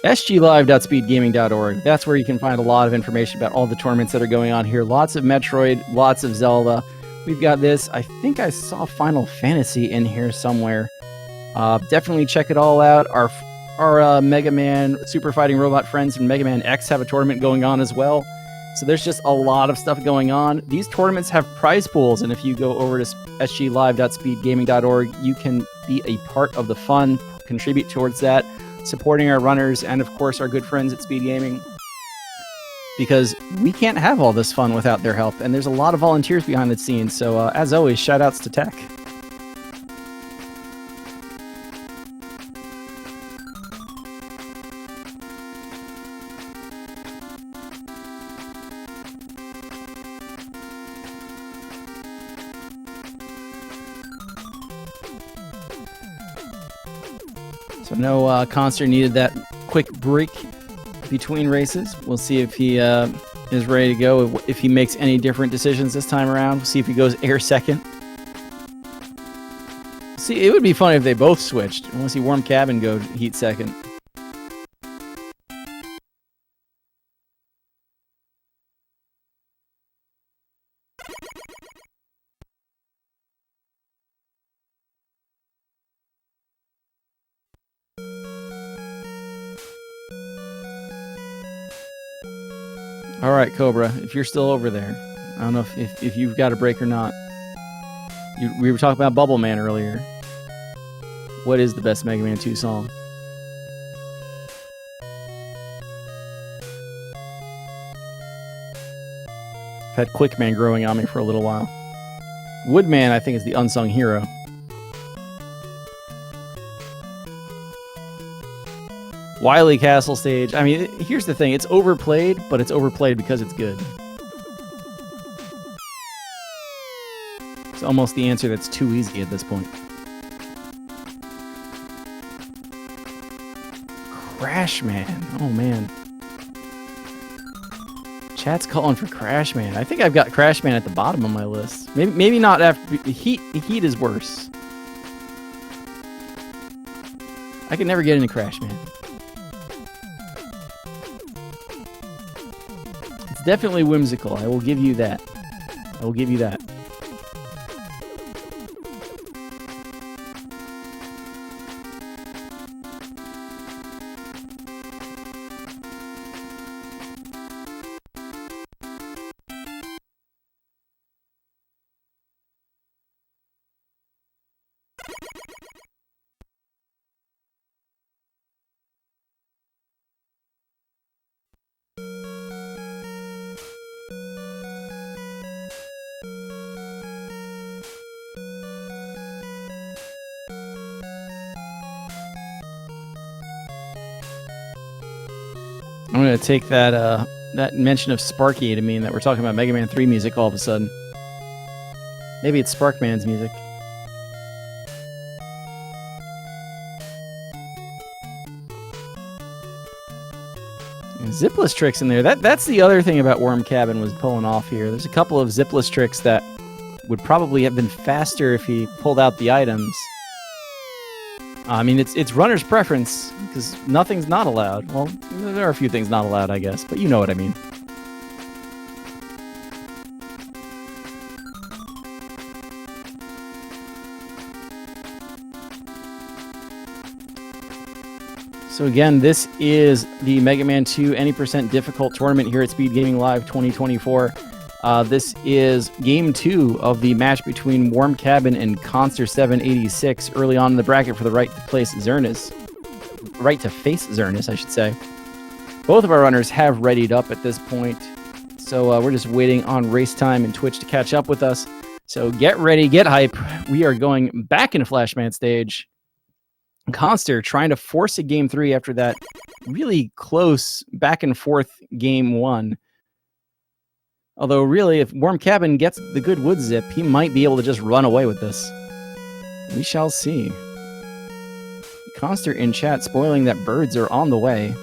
SGLIVE.speedgaming.org. That's where you can find a lot of information about all the tournaments that are going on here. Lots of Metroid, lots of Zelda. We've got this. I think I saw Final Fantasy in here somewhere. Definitely check it all out. Our Mega Man Super Fighting Robot friends from Mega Man X have a tournament going on as well. So there's just a lot of stuff going on. These tournaments have prize pools, and if you go over to sglive.speedgaming.org, you can be a part of the fun, contribute towards that, supporting our runners, and of course our good friends at SpeedGaming, because we can't have all this fun without their help, and there's a lot of volunteers behind the scenes. So as always, shout outs to Tech. So no, Khanster needed that quick break between races. We'll see if he is ready to go, if he makes any different decisions this time around. We'll see if he goes air second. See, it would be funny if they both switched. I want to see warmCabin go heat second. All right, Cobra, if you're still over there, I don't know if you've got a break or not. We were talking about Bubble Man earlier. What is the best Mega Man 2 song? I've had Quickman growing on me for a little while. Woodman, I think, is the unsung hero. Wily Castle stage. I mean, here's the thing. It's overplayed, but it's overplayed because it's good. It's almost the answer that's too easy at this point. Crash Man. Oh, man. Chat's calling for Crash Man. I think I've got Crash Man at the bottom of my list. Maybe not after... Heat is worse. I can never get into Crash Man. Definitely whimsical. I will give you that. I will give you that. I'm going to take that that mention of Sparky to mean that we're talking about Mega Man 3 music all of a sudden. Maybe it's Sparkman's music. And zipless tricks in there. That's the other thing about warmCabin was pulling off here. There's a couple of zipless tricks that would probably have been faster if he pulled out the items. I mean, it's runner's preference, because nothing's not allowed. Well, there are a few things not allowed, I guess, but you know what I mean. So again, this is the Mega Man 2 Any Percent Difficult tournament here at SpeedGaming Live 2024. This is Game 2 of the match between warmCabin and Khanster786 early on in the bracket for the right to face Xerneas. Right to face Xerneas, I should say. Both of our runners have readied up at this point, so we're just waiting on race time and Twitch to catch up with us. So get ready, get hype. We are going back into Flashman stage. Khanster trying to force a game 3 after that really close back and forth game 1. Although really, if warmCabin gets the good wood zip, he might be able to just run away with this. We shall see. Khanster in chat spoiling that birds are on the way.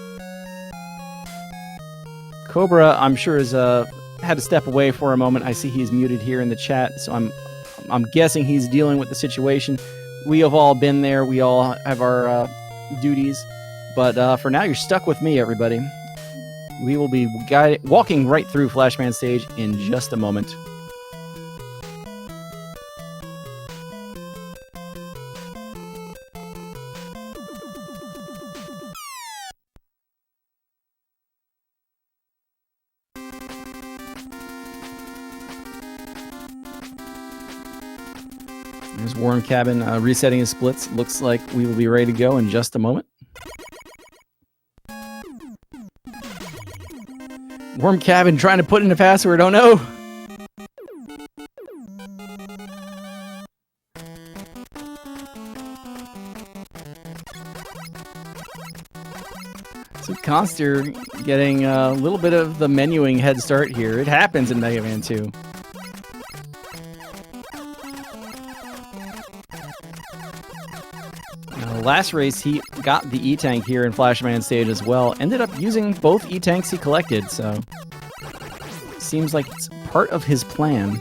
Cobra, I'm sure, has had to step away for a moment. I see he's muted here in the chat, so I'm guessing he's dealing with the situation. We have all been there. We all have our duties. But for now, you're stuck with me, everybody. We will be walking right through Flashman stage in just a moment. There's warmCabin resetting his splits. Looks like we will be ready to go in just a moment. warmCabin trying to put in a password. Oh no! So Khanster getting a little bit of the menuing head start here. It happens in Mega Man 2. Last race, he got the E-Tank here in Flashman stage as well. Ended up using both E-Tanks he collected, so seems like it's part of his plan.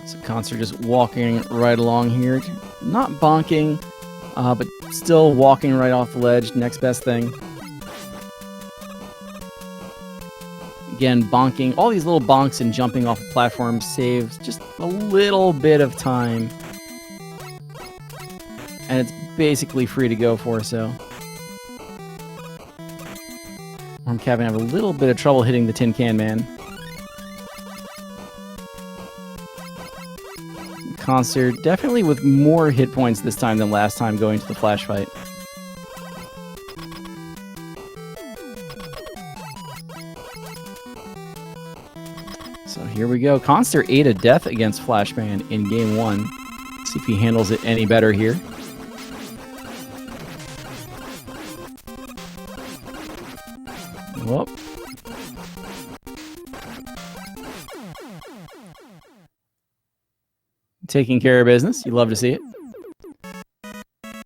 So Khanster just walking right along here. Not bonking, but still walking right off the ledge. Next best thing. Again, bonking. All these little bonks and jumping off the platform saves just a little bit of time. And it's basically free to go for, so. warmCabin have a little bit of trouble hitting the Tin Can Man. Khanster definitely with more hit points this time than last time going to the flash fight. So here we go. Khanster ate a death against Flashman in game 1. See if he handles it any better here. Whoop. Taking care of business. You love to see it.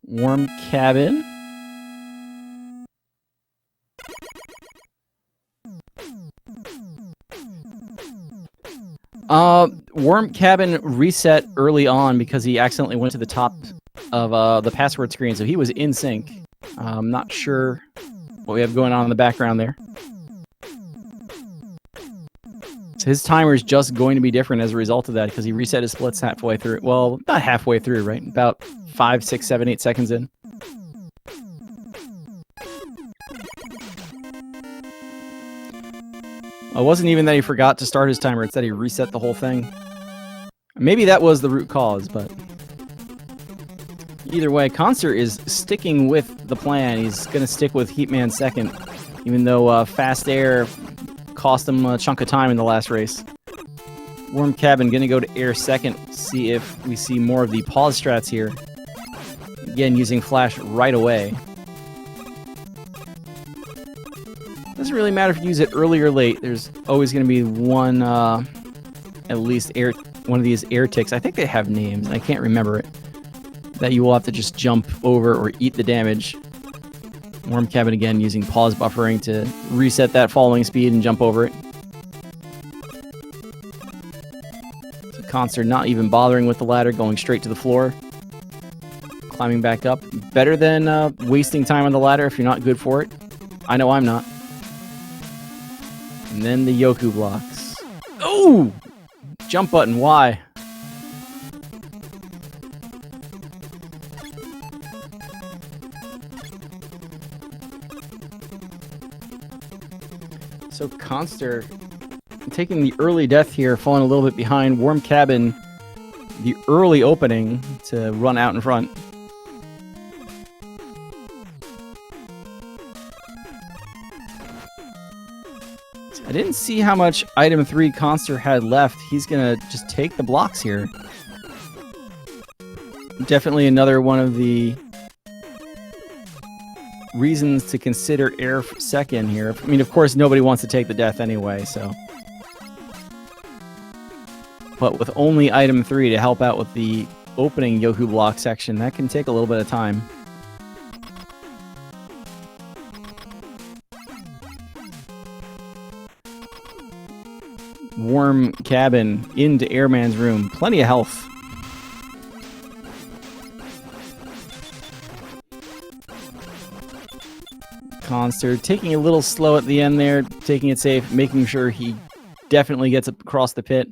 warmCabin. warmCabin reset early on because he accidentally went to the top of the password screen, so he was in sync. I'm not sure what we have going on in the background there. So his timer is just going to be different as a result of that because he reset his splits halfway through. Well, not halfway through, right? About 5, 6, 7, 8 seconds in. It wasn't even that he forgot to start his timer, it's that he reset the whole thing. Maybe that was the root cause, but either way, Khanster is sticking with the plan. He's going to stick with Heatman second, even though Fast Air cost him a chunk of time in the last race. warmCabin going to go to Air second, see if we see more of the pause strats here. Again, using Flash right away. Doesn't really matter if you use it early or late. There's always going to be one, at least one of these air ticks. I think they have names. I can't remember it. That you will have to just jump over or eat the damage. warmCabin again using pause buffering to reset that falling speed and jump over it. So Khanster not even bothering with the ladder, going straight to the floor. Climbing back up. Better than wasting time on the ladder if you're not good for it. I know I'm not. And then the Yoku blocks. Oh! Jump button, why? So Khanster taking the early death here, falling a little bit behind. warmCabin, the early opening to run out in front. I didn't see how much item 3 Khanster had left. He's gonna just take the blocks here. Definitely another one of the reasons to consider air second here. I mean, of course, nobody wants to take the death anyway, so. But with only item 3 to help out with the opening Yoku block section, that can take a little bit of time. warmCabin into Airman's room. Plenty of health. Khanster taking a little slow at the end there, taking it safe, making sure he definitely gets across the pit.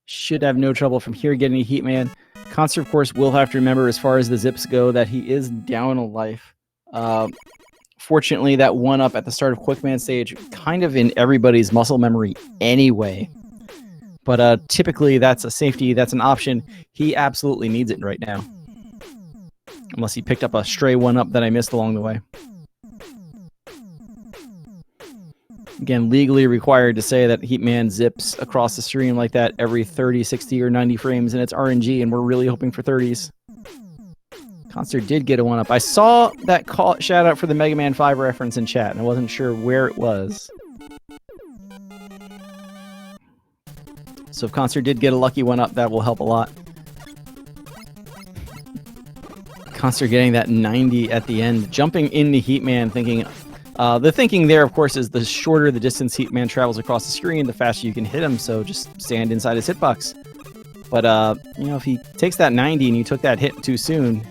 Should have no trouble from here getting a Heatman. Khanster, of course, will have to remember as far as the zips go that he is down a life. Fortunately, that 1-up at the start of Quickman stage, kind of in everybody's muscle memory anyway. But typically, that's a safety, that's an option. He absolutely needs it right now. Unless he picked up a stray 1-up that I missed along the way. Again, legally required to say that Heatman zips across the stream like that every 30, 60, or 90 frames, and it's RNG, and we're really hoping for 30s. Khanster did get a 1-up. I saw that shout out for the Mega Man 5 reference in chat, and I wasn't sure where it was. So if Khanster did get a lucky 1-up, that will help a lot. Khanster getting that 90 at the end, jumping in the Heatman, thinking... the thinking there, of course, is the shorter the distance Heatman travels across the screen, the faster you can hit him, so just stand inside his hitbox. But, you know, if he takes that 90 and you took that hit too soon...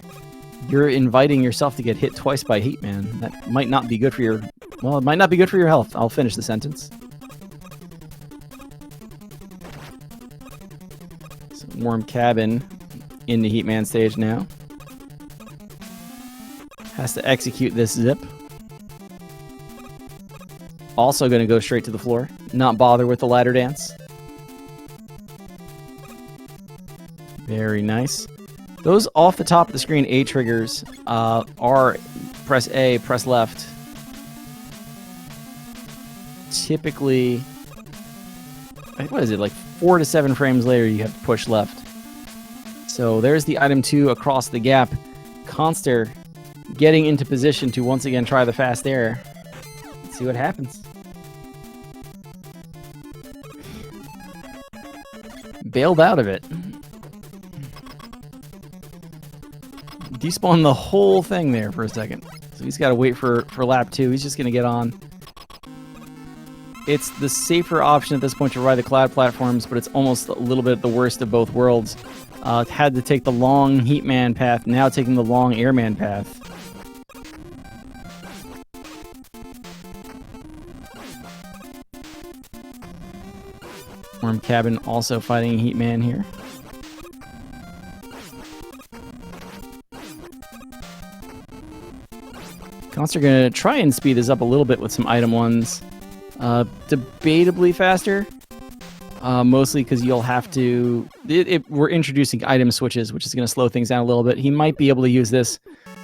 You're inviting yourself to get hit twice by Heatman. That might not be good for your... Well, it might not be good for your health. I'll finish the sentence. So, warmCabin in the Heatman stage now. Has to execute this zip. Also going to go straight to the floor. Not bother with the ladder dance. Very nice. Those off the top of the screen A triggers are press A, press left. Typically, what is it, like 4 to 7 frames later you have to push left. So there's the item 2 across the gap. Khanster getting into position to once again try the fast air. Let's see what happens. Bailed out of it. Despawned the whole thing there for a second. So he's got to wait for lap 2. He's just going to get on. It's the safer option at this point to ride the cloud platforms, but it's almost a little bit the worst of both worlds. Had to take the long Heatman path, now taking the long Airman path. warmCabin also fighting Heatman here. Khanster going to try and speed this up a little bit with some item 1s. Debatably faster. Mostly because you'll have to... we're introducing item switches, which is going to slow things down a little bit. He might be able to use this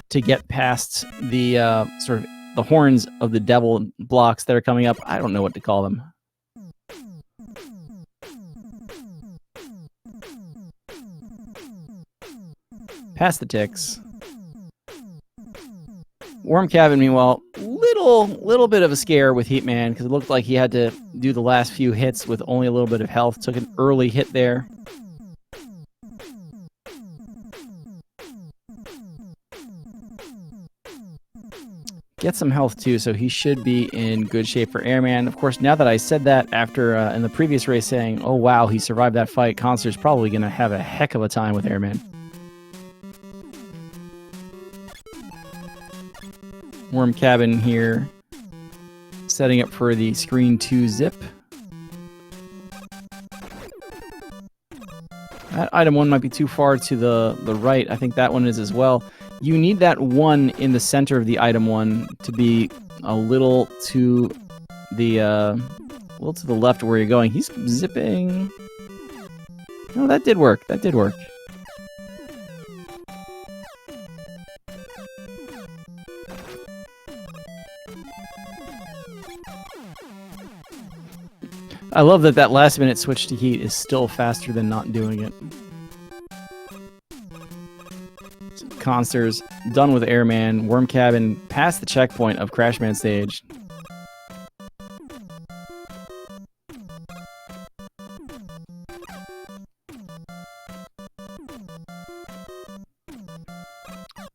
to get past the sort of the horns of the devil blocks that are coming up. I don't know what to call them. Past the ticks. warmCabin, meanwhile, little bit of a scare with Heatman because it looked like he had to do the last few hits with only a little bit of health. Took an early hit there. get some health too, so he should be in good shape for Airman. Of course, now that I said that after in the previous race saying, oh wow, he survived that fight, Khanster's probably going to have a heck of a time with Airman. warmCabin here, setting up for the Screen 2 zip. That item 1 might be too far to the right. I think that one is as well. You need that 1 in the center of the item 1 to be a little to the left of where you're going. He's zipping. Oh, that did work. That did work. I love that that last minute switch to heat is still faster than not doing it. So Khanster's done with Airman. warmCabin past the checkpoint of Crashman stage.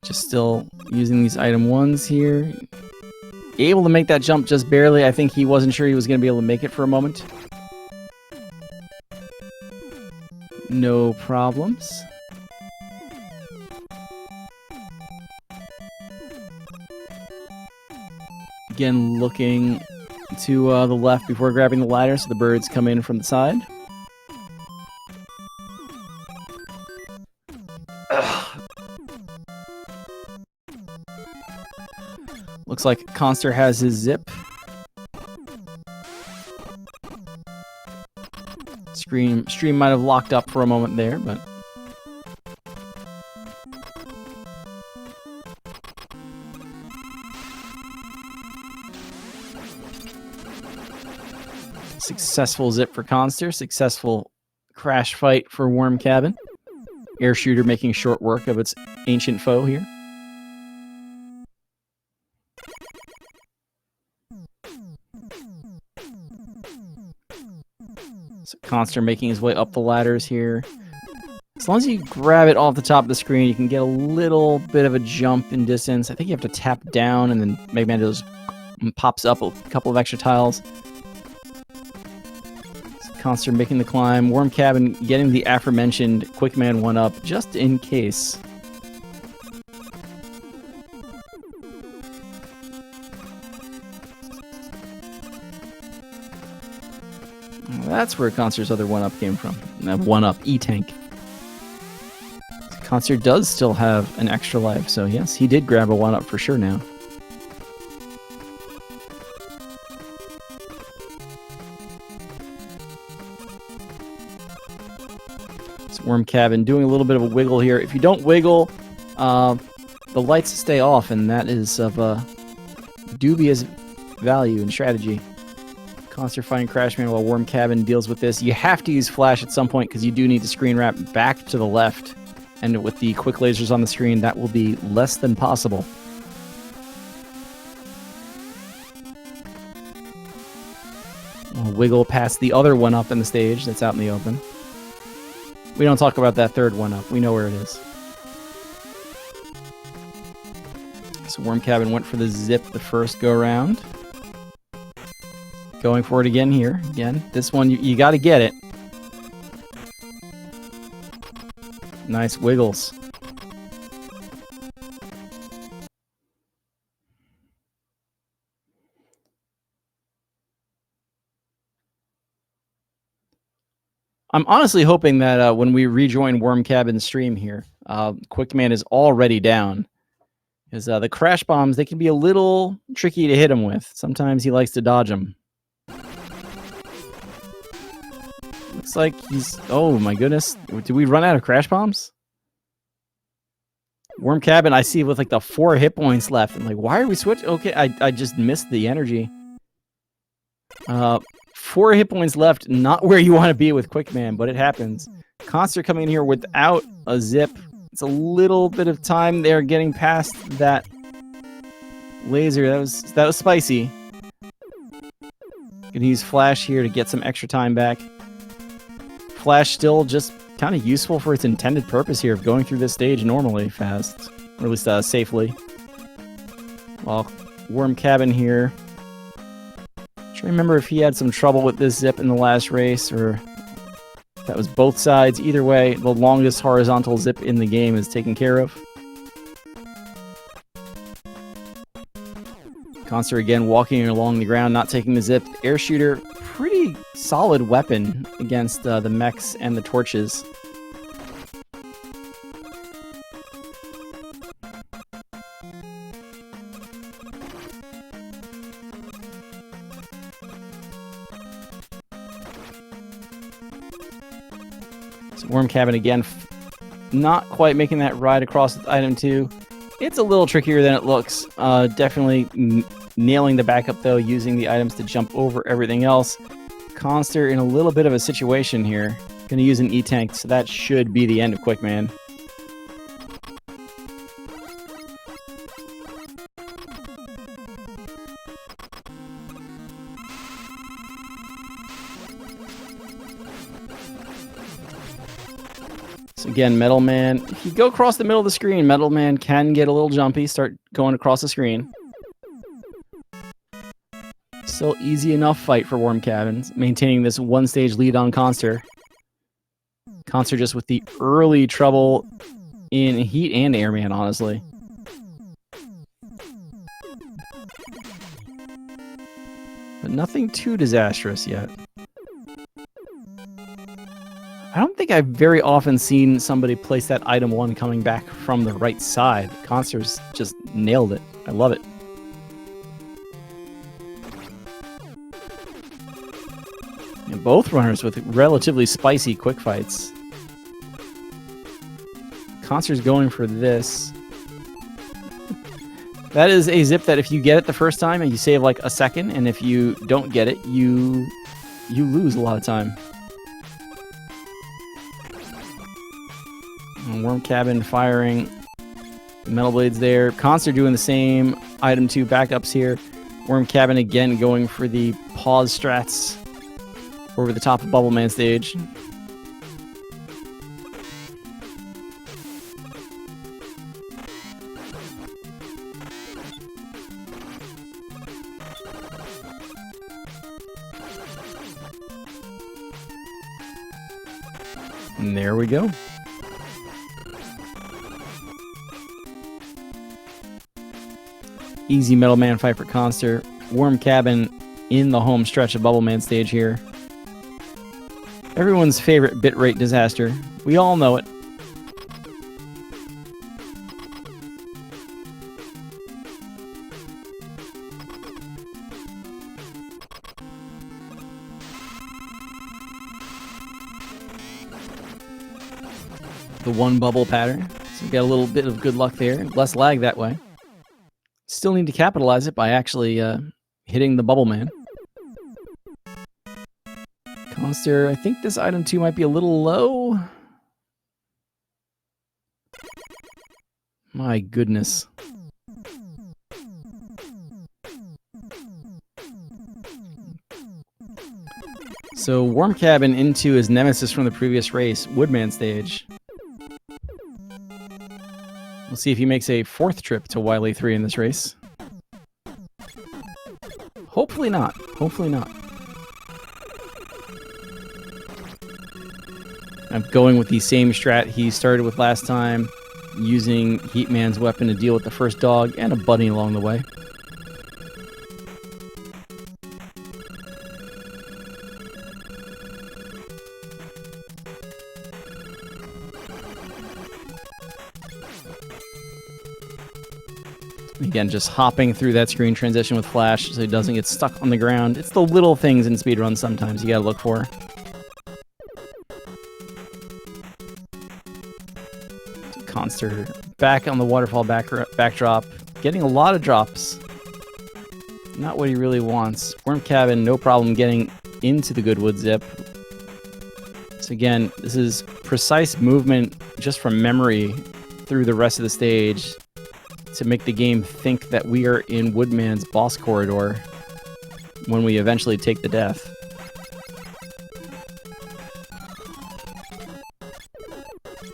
Just still using these item 1s here. Able to make that jump just barely. I think he wasn't sure he was going to be able to make it for a moment. No problems. Again, looking to the left before grabbing the ladder, so the birds come in from the side. Looks like Khanster has his zip. Stream might have locked up for a moment there, but successful zip for Khanster. Successful crash fight for warmCabin. Air shooter making short work of its ancient foe here. So Khanster making his way up the ladders here. As long as you grab it off the top of the screen, you can get a little bit of a jump in distance. I think you have to tap down, and then Mega Man just pops up a couple of extra tiles. So Khanster making the climb. warmCabin getting the aforementioned Quick Man 1-up, just in case. That's where Khanster's other 1-up came from. That 1-up E-Tank. Khanster does still have an extra life, so yes, he did grab a 1-up for sure now. So warmCabin doing a little bit of a wiggle here. If you don't wiggle, the lights stay off, and that is of dubious value and strategy. Khanster fighting Crashman while warmCabin deals with this. You have to use flash at some point because you do need to screen wrap back to the left. And with the quick lasers on the screen, that will be less than possible. We'll wiggle past the other 1-up in the stage that's out in the open. We don't talk about that third 1-up. We know where it is. So warmCabin went for the zip the first go-round. Going for it again here. Again, this one, you got to get it. Nice wiggles. I'm honestly hoping that when we rejoin warmCabin's stream here, Quick Man is already down. Because the crash bombs, they can be a little tricky to hit him with. Sometimes he likes to dodge them. Looks like he's... Oh my goodness. Did we run out of crash bombs? warmCabin, I see with like the 4 hit points left. I'm like, why are we switching? Okay, I just missed the energy. 4 hit points left. Not where you want to be with Quick Man, but it happens. Khanster coming in here without a zip. It's a little bit of time there getting past that laser. That was spicy. Gonna use Flash here to get some extra time back. Flash still just kind of useful for its intended purpose here of going through this stage normally fast, or at least safely. While warmCabin here. Trying to remember if he had some trouble with this zip in the last race, or if that was both sides. Either way, the longest horizontal zip in the game is taken care of. Khanster again walking along the ground, not taking the zip. Air shooter, pretty solid weapon against the mechs and the torches. So warmCabin again, not quite making that ride across with item 2. It's a little trickier than it looks. Definitely nailing the backup though, using the items to jump over everything else. Khanster in a little bit of a situation here. Gonna use an E-Tank, so that should be the end of Quickman. So again, Metal Man, if you go across the middle of the screen, Metal Man can get a little jumpy, start going across the screen. Still easy enough fight for warmCabin, maintaining this one-stage lead on Khanster. Khanster just with the early trouble in Heat and Airman, honestly. But nothing too disastrous yet. I don't think I've very often seen somebody place that item 1 coming back from the right side. Khanster's just nailed it. I love it. And both runners with relatively spicy quick fights. Khanster's going for this. That is a zip that if you get it the first time and you save like a second, and if you don't get it, you lose a lot of time. And warmCabin firing metal blades there. Khanster doing the same. Item 2 backups here. warmCabin again going for the pause strats over the top of Bubble Man stage. And there we go. Easy Metal Man fight for Khanster. warmCabin in the home stretch of Bubble Man stage here. Everyone's favorite bitrate disaster. We all know it. The one bubble pattern. So you got a little bit of good luck there. Less lag that way. Still need to capitalize it by actually hitting the Bubble Man. Khanster, I think this item 2 might be a little low. My goodness. So warmCabin into his nemesis from the previous race, Woodman stage. We'll see if he makes a 4th trip to Wily 3 in this race. Hopefully not. Hopefully not. I'm going with the same strat he started with last time, using Heatman's weapon to deal with the first dog and a bunny along the way. Again, just hopping through that screen transition with Flash so he doesn't get stuck on the ground. It's the little things in speedruns sometimes you gotta look for. Khanster back on the waterfall backdrop, getting a lot of drops. Not what he really wants. warmCabin, no problem getting into the Goodwood zip. So again, this is precise movement just from memory through the rest of the stage to make the game think that we are in Woodman's boss corridor when we eventually take the death.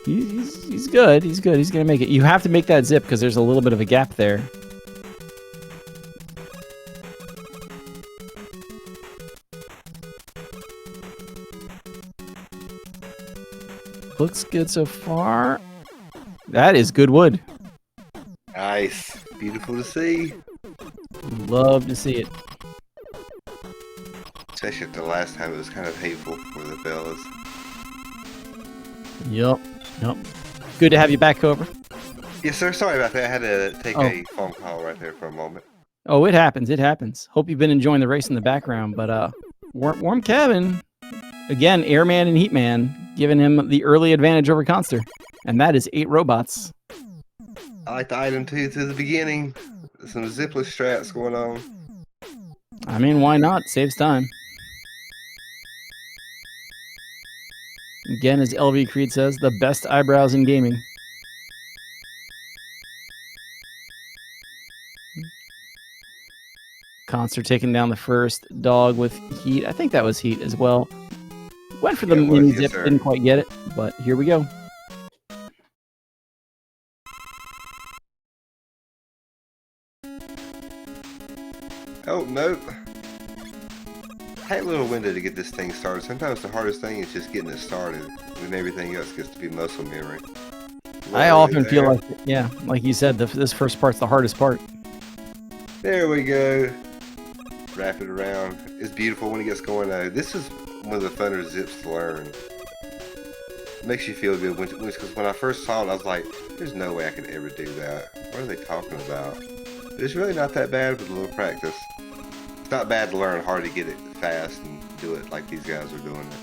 He's good. He's good. He's going to make it. You have to make that zip because there's a little bit of a gap there. Looks good so far. That is good wood. Nice. Beautiful to see. Love to see it. Especially at the last time, it was kind of hateful for the fellas. Yep. Good to have you back, Cobra. Yes, sir. Sorry about that. I had to take a phone call right there for a moment. Oh, it happens. It happens. Hope you've been enjoying the race in the background. But warmCabin, again, Airman and Heatman, giving him the early advantage over Khanster. And that is 8 robots. I like the item 2 to the beginning. Some zipless strats going on. I mean, why not? Saves time. Again, as LV Creed says, the best eyebrows in gaming. Khanster taking down the first dog with heat. I think that was heat as well. Went for the mini zip, didn't quite get it, but here we go. Oh, nope. Tight little window to get this thing started. Sometimes the hardest thing is just getting it started, when everything else gets to be muscle memory. I often feel like, yeah, like you said, this first part's the hardest part. There we go. Wrap it around. It's beautiful when it gets going though. This is one of the funner zips to learn. It makes you feel good because when I first saw it, I was like, there's no way I could ever do that. What are they talking about? It's really not that bad with a little practice. It's not bad to learn, hard to get it fast and do it like these guys are doing it.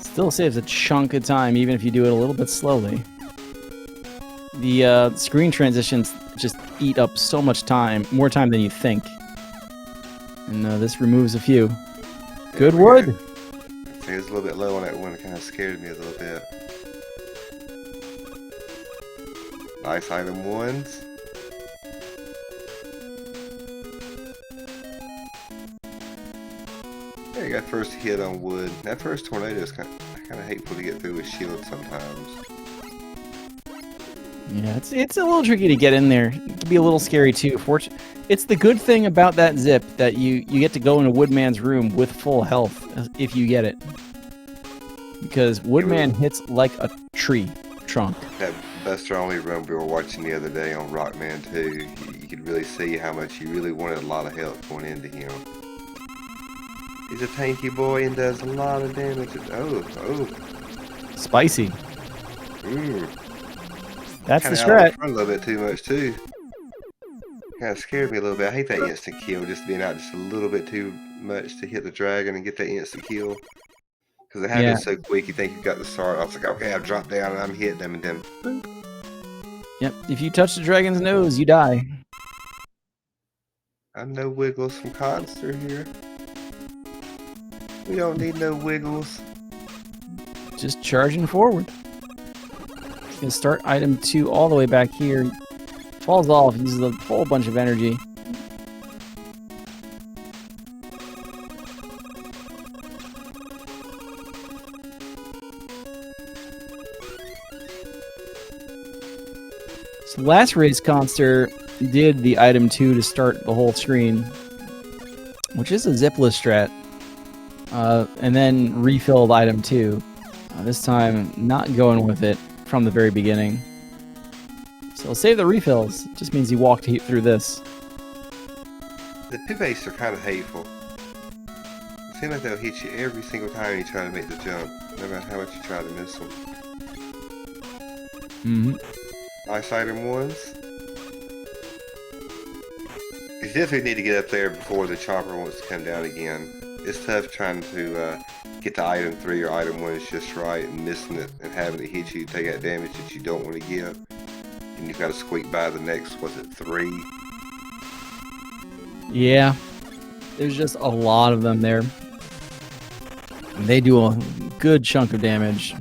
Still saves a chunk of time, even if you do it a little bit slowly. The screen transitions just eat up so much time, more time than you think. And this removes a few. Good wood! I think it was a little bit low on that one. It kind of scared me a little bit. Nice item 1s. There you got first hit on wood. That first tornado is kind of hateful to get through with shield sometimes. Yeah, it's a little tricky to get in there. It can be a little scary too. It's the good thing about that zip that you get to go in a Woodman's room with full health if you get it. Because Woodman hits like a tree trunk. That Buster Only run we were watching the other day on Rockman 2, you could really see how much he really wanted a lot of health going into him. He's a tanky boy and does a lot of damage. Oh. Spicy. Mmm. That's the strat. strat. A little bit too much too. Kind of scared me a little bit. I hate that instant kill, just being out just a little bit too much to hit the dragon and get that instant kill. Because it happens so quick, you think you've got the start. I was like, okay, I've dropped down and I'm hitting them, and then boop. Yep, if you touch the dragon's nose, you die. I'm no wiggles from Khanster here. We don't need no wiggles. Just charging forward. Gonna start item 2 all the way back here. Falls off, uses a whole bunch of energy. So last race, Khanster did the item 2 to start the whole screen, which is a zipless strat, and then refilled item 2. This time, not going with it from the very beginning. So save the refills. It just means he walked through this. The pip-ace are kind of hateful. It seems like they'll hit you every single time you try to make the jump, no matter how much you try to miss them. Nice item 1s. You definitely need to get up there before the chopper wants to come down again. It's tough trying to get the item 3 or item 1 just right and missing it and having it hit you, take that damage that you don't want to give. And you've got to squeak by the next, was it 3? Yeah. There's just a lot of them there. They do a good chunk of damage.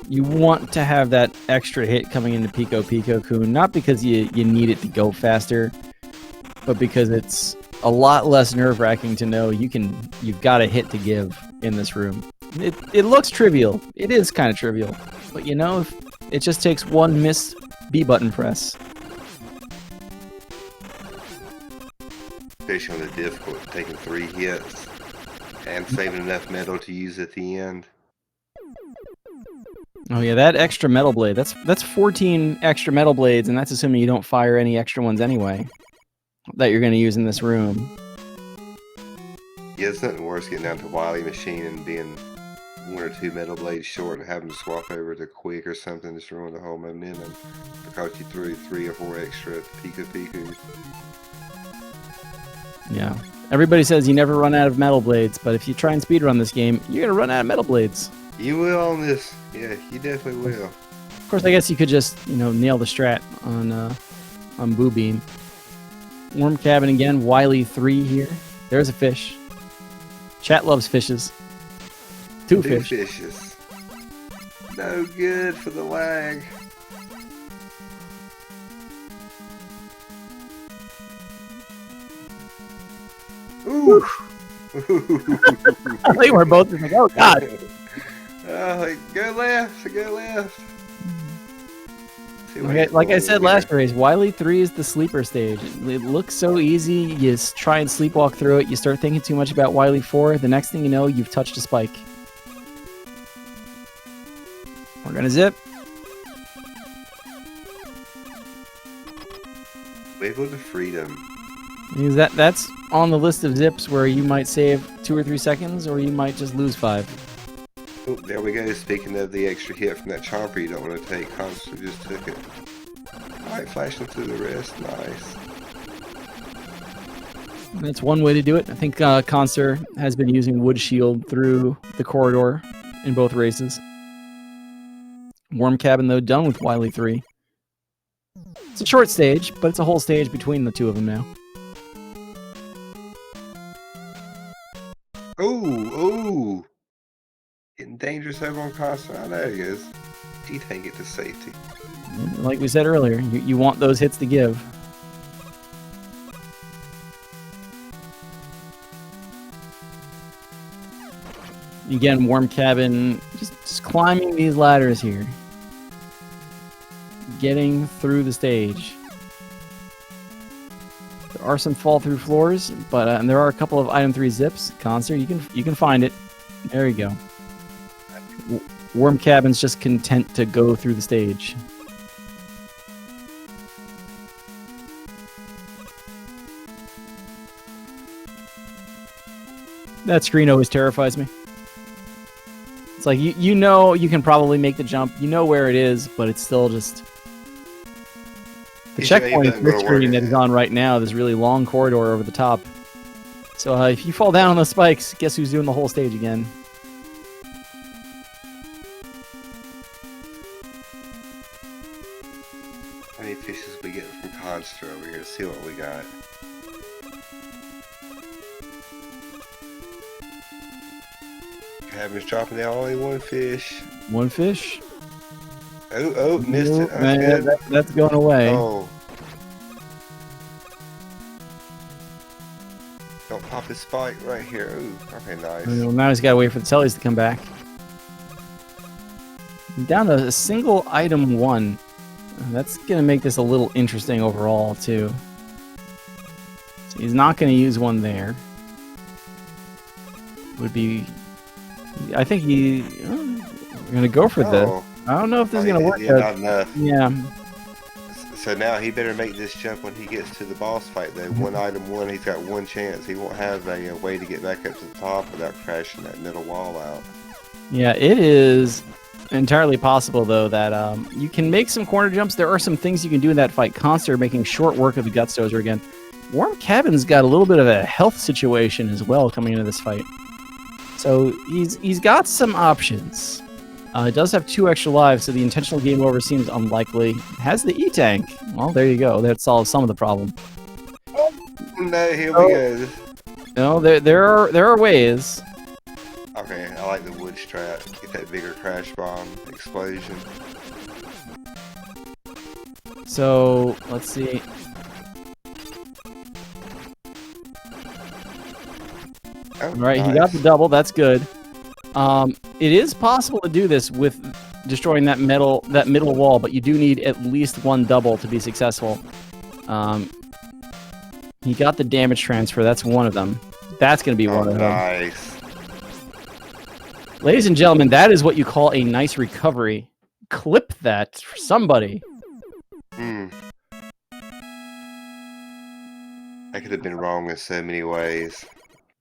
You want to have that extra hit coming into Pico Kun, not because you need it to go faster, but because it's a lot less nerve-wracking to know you've got a hit to give in this room. It looks trivial. It is kind of trivial. But you know, if it just takes one missed B button press. Especially on the difficult, taking 3 hits and saving enough metal to use at the end. Oh yeah, that extra metal blade. That's 14 extra metal blades, and that's assuming you don't fire any extra ones anyway that you're going to use in this room. Yeah, it's nothing worse getting down to Wily Machine and being 1 or 2 metal blades short and having to swap over to Quick or something just ruin the whole momentum because you threw 3 or 4 extra Piku Piku. Yeah. Everybody says you never run out of metal blades, but if you try and speedrun this game, you're going to run out of metal blades. You will on this. Yeah, you definitely will. Of course, I guess you could just, nail the strat on Boo Bean. warmCabin again, Wily 3 here. There's a fish. Chat loves fishes. Two fishes. No good for the lag. Ooh. I think we're both like, oh god. Go left, go left. Like I said last race, Wily 3 is the sleeper stage. It looks so easy. You try and sleepwalk through it. You start thinking too much about Wily 4. The next thing you know, you've touched a spike. We're gonna zip. Wiggle to freedom. Because that's on the list of zips where you might save 2 or 3 seconds, or you might just lose 5. Oh, there we go. Speaking of the extra hit from that chomper you don't want to take, Khanster just took it. Alright, flashing through the rest. Nice. That's one way to do it. I think Khanster has been using Wood Shield through the corridor in both races. warmCabin, though, done with Wily 3. It's a short stage, but it's a whole stage between the two of them now. Oh! Getting dangerous over on Khanster. Oh, there he is. He take it to safety. Like we said earlier, you want those hits to give. Again, warmCabin, just climbing these ladders here. Getting through the stage. There are some fall through floors, but and there are a couple of item 3 zips. Khanster, you can find it. There you go. warmCabin's just content to go through the stage. That screen always terrifies me. It's like you know you can probably make the jump. You know where it is, but it's still just the checkpoint this screen that is on right now. This really long corridor over the top. So if you fall down on those spikes, guess who's doing the whole stage again? How many fishes we get from Khanster over here? See what we got. Cabin's dropping down only 1 fish. 1 fish. Oh, missed it. Man, that's going away. Oh. Don't pop his spike right here. Ooh, okay, nice. Well, now he's got to wait for the tellies to come back. Down to a single item 1. That's going to make this a little interesting overall, too. So he's not going to use one there. Would be... I think we're going to go for this. I don't know if this is going to work. Yeah, not enough. Yeah. So now he better make this jump when he gets to the boss fight, though. 1 item 1, he's got 1 chance. He won't have a way to get back up to the top without crashing that middle wall out. Yeah, it is entirely possible, though, that you can make some corner jumps. There are some things you can do in that fight. Khanster making short work of the Guts Dozer again. warmCabin's got a little bit of a health situation as well coming into this fight. So he's got some options. It does have 2 extra lives, so the intentional game over seems unlikely. Has the E-Tank. Well, there you go. That solves some of the problem. Oh, no, here we go. No, there are ways. Okay, I like the wood strat. Get that bigger crash bomb explosion. So, let's see. Oh, Alright, nice. He got the double. That's good. It is possible to do this with destroying that middle wall, but you do need at least 1 double to be successful. He got the damage transfer. That's one of them. That's going to be one of them. Nice. Ladies and gentlemen, that is what you call a nice recovery clip that for somebody. Hmm. I could have been wrong in so many ways.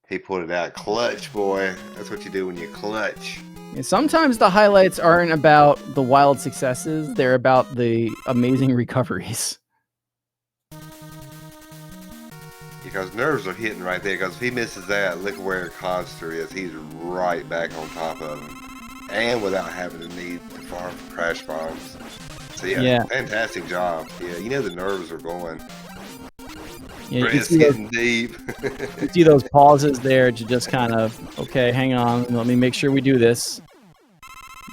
He pulled it out. Clutch, boy. That's what you do when you clutch. And sometimes the highlights aren't about the wild successes, they're about the amazing recoveries. Because nerves are hitting right there. Because if he misses that, look where Khanster is. He's right back on top of him. And without having to need to farm for crash bombs. So yeah, fantastic job. Yeah, you know the nerves are going. Yeah, it's getting deep. You see those pauses there to just kind of, okay, hang on, let me make sure we do this.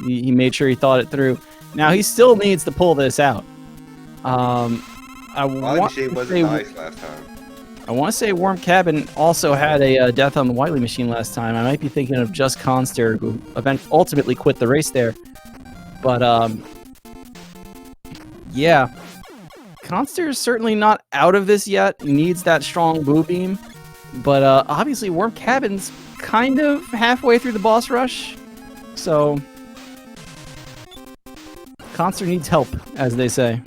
He made sure he thought it through. Now he still needs to pull this out. I want machine wasn't nice last time. I want to say warmCabin also had a death on the Wily machine last time. I might be thinking of just Khanster, who ultimately quit the race there. But yeah. Khanster is certainly not out of this yet. He needs that strong boo beam. But obviously warmCabin's kind of halfway through the boss rush. So Khanster needs help, as they say.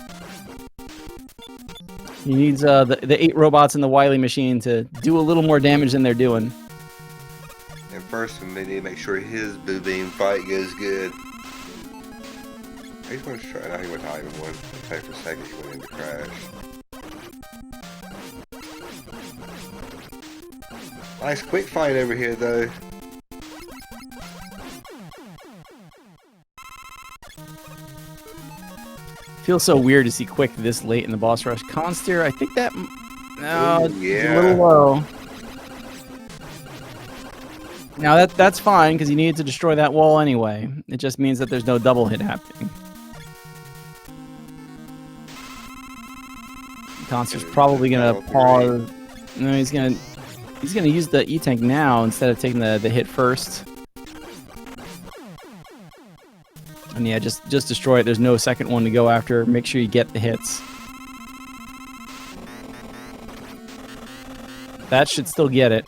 He needs the 8 robots in the Wily machine to do a little more damage than they're doing. And first we need to make sure his boo beam fight goes good. He's going to try. No, he went to Ivan 1. Okay, for a second, he went into crash. Nice quick fight over here, though. Feels so weird to see Quick this late in the boss rush. Khanster, I think that... No, ooh, yeah. It's a little low. Now that's fine, because he needed to destroy that wall anyway. It just means that there's no double hit happening. Khanster's probably gonna pause. No, he's gonna use the E-Tank now instead of taking the hit first. And yeah, just destroy it. There's no second one to go after. Make sure you get the hits. That should still get it.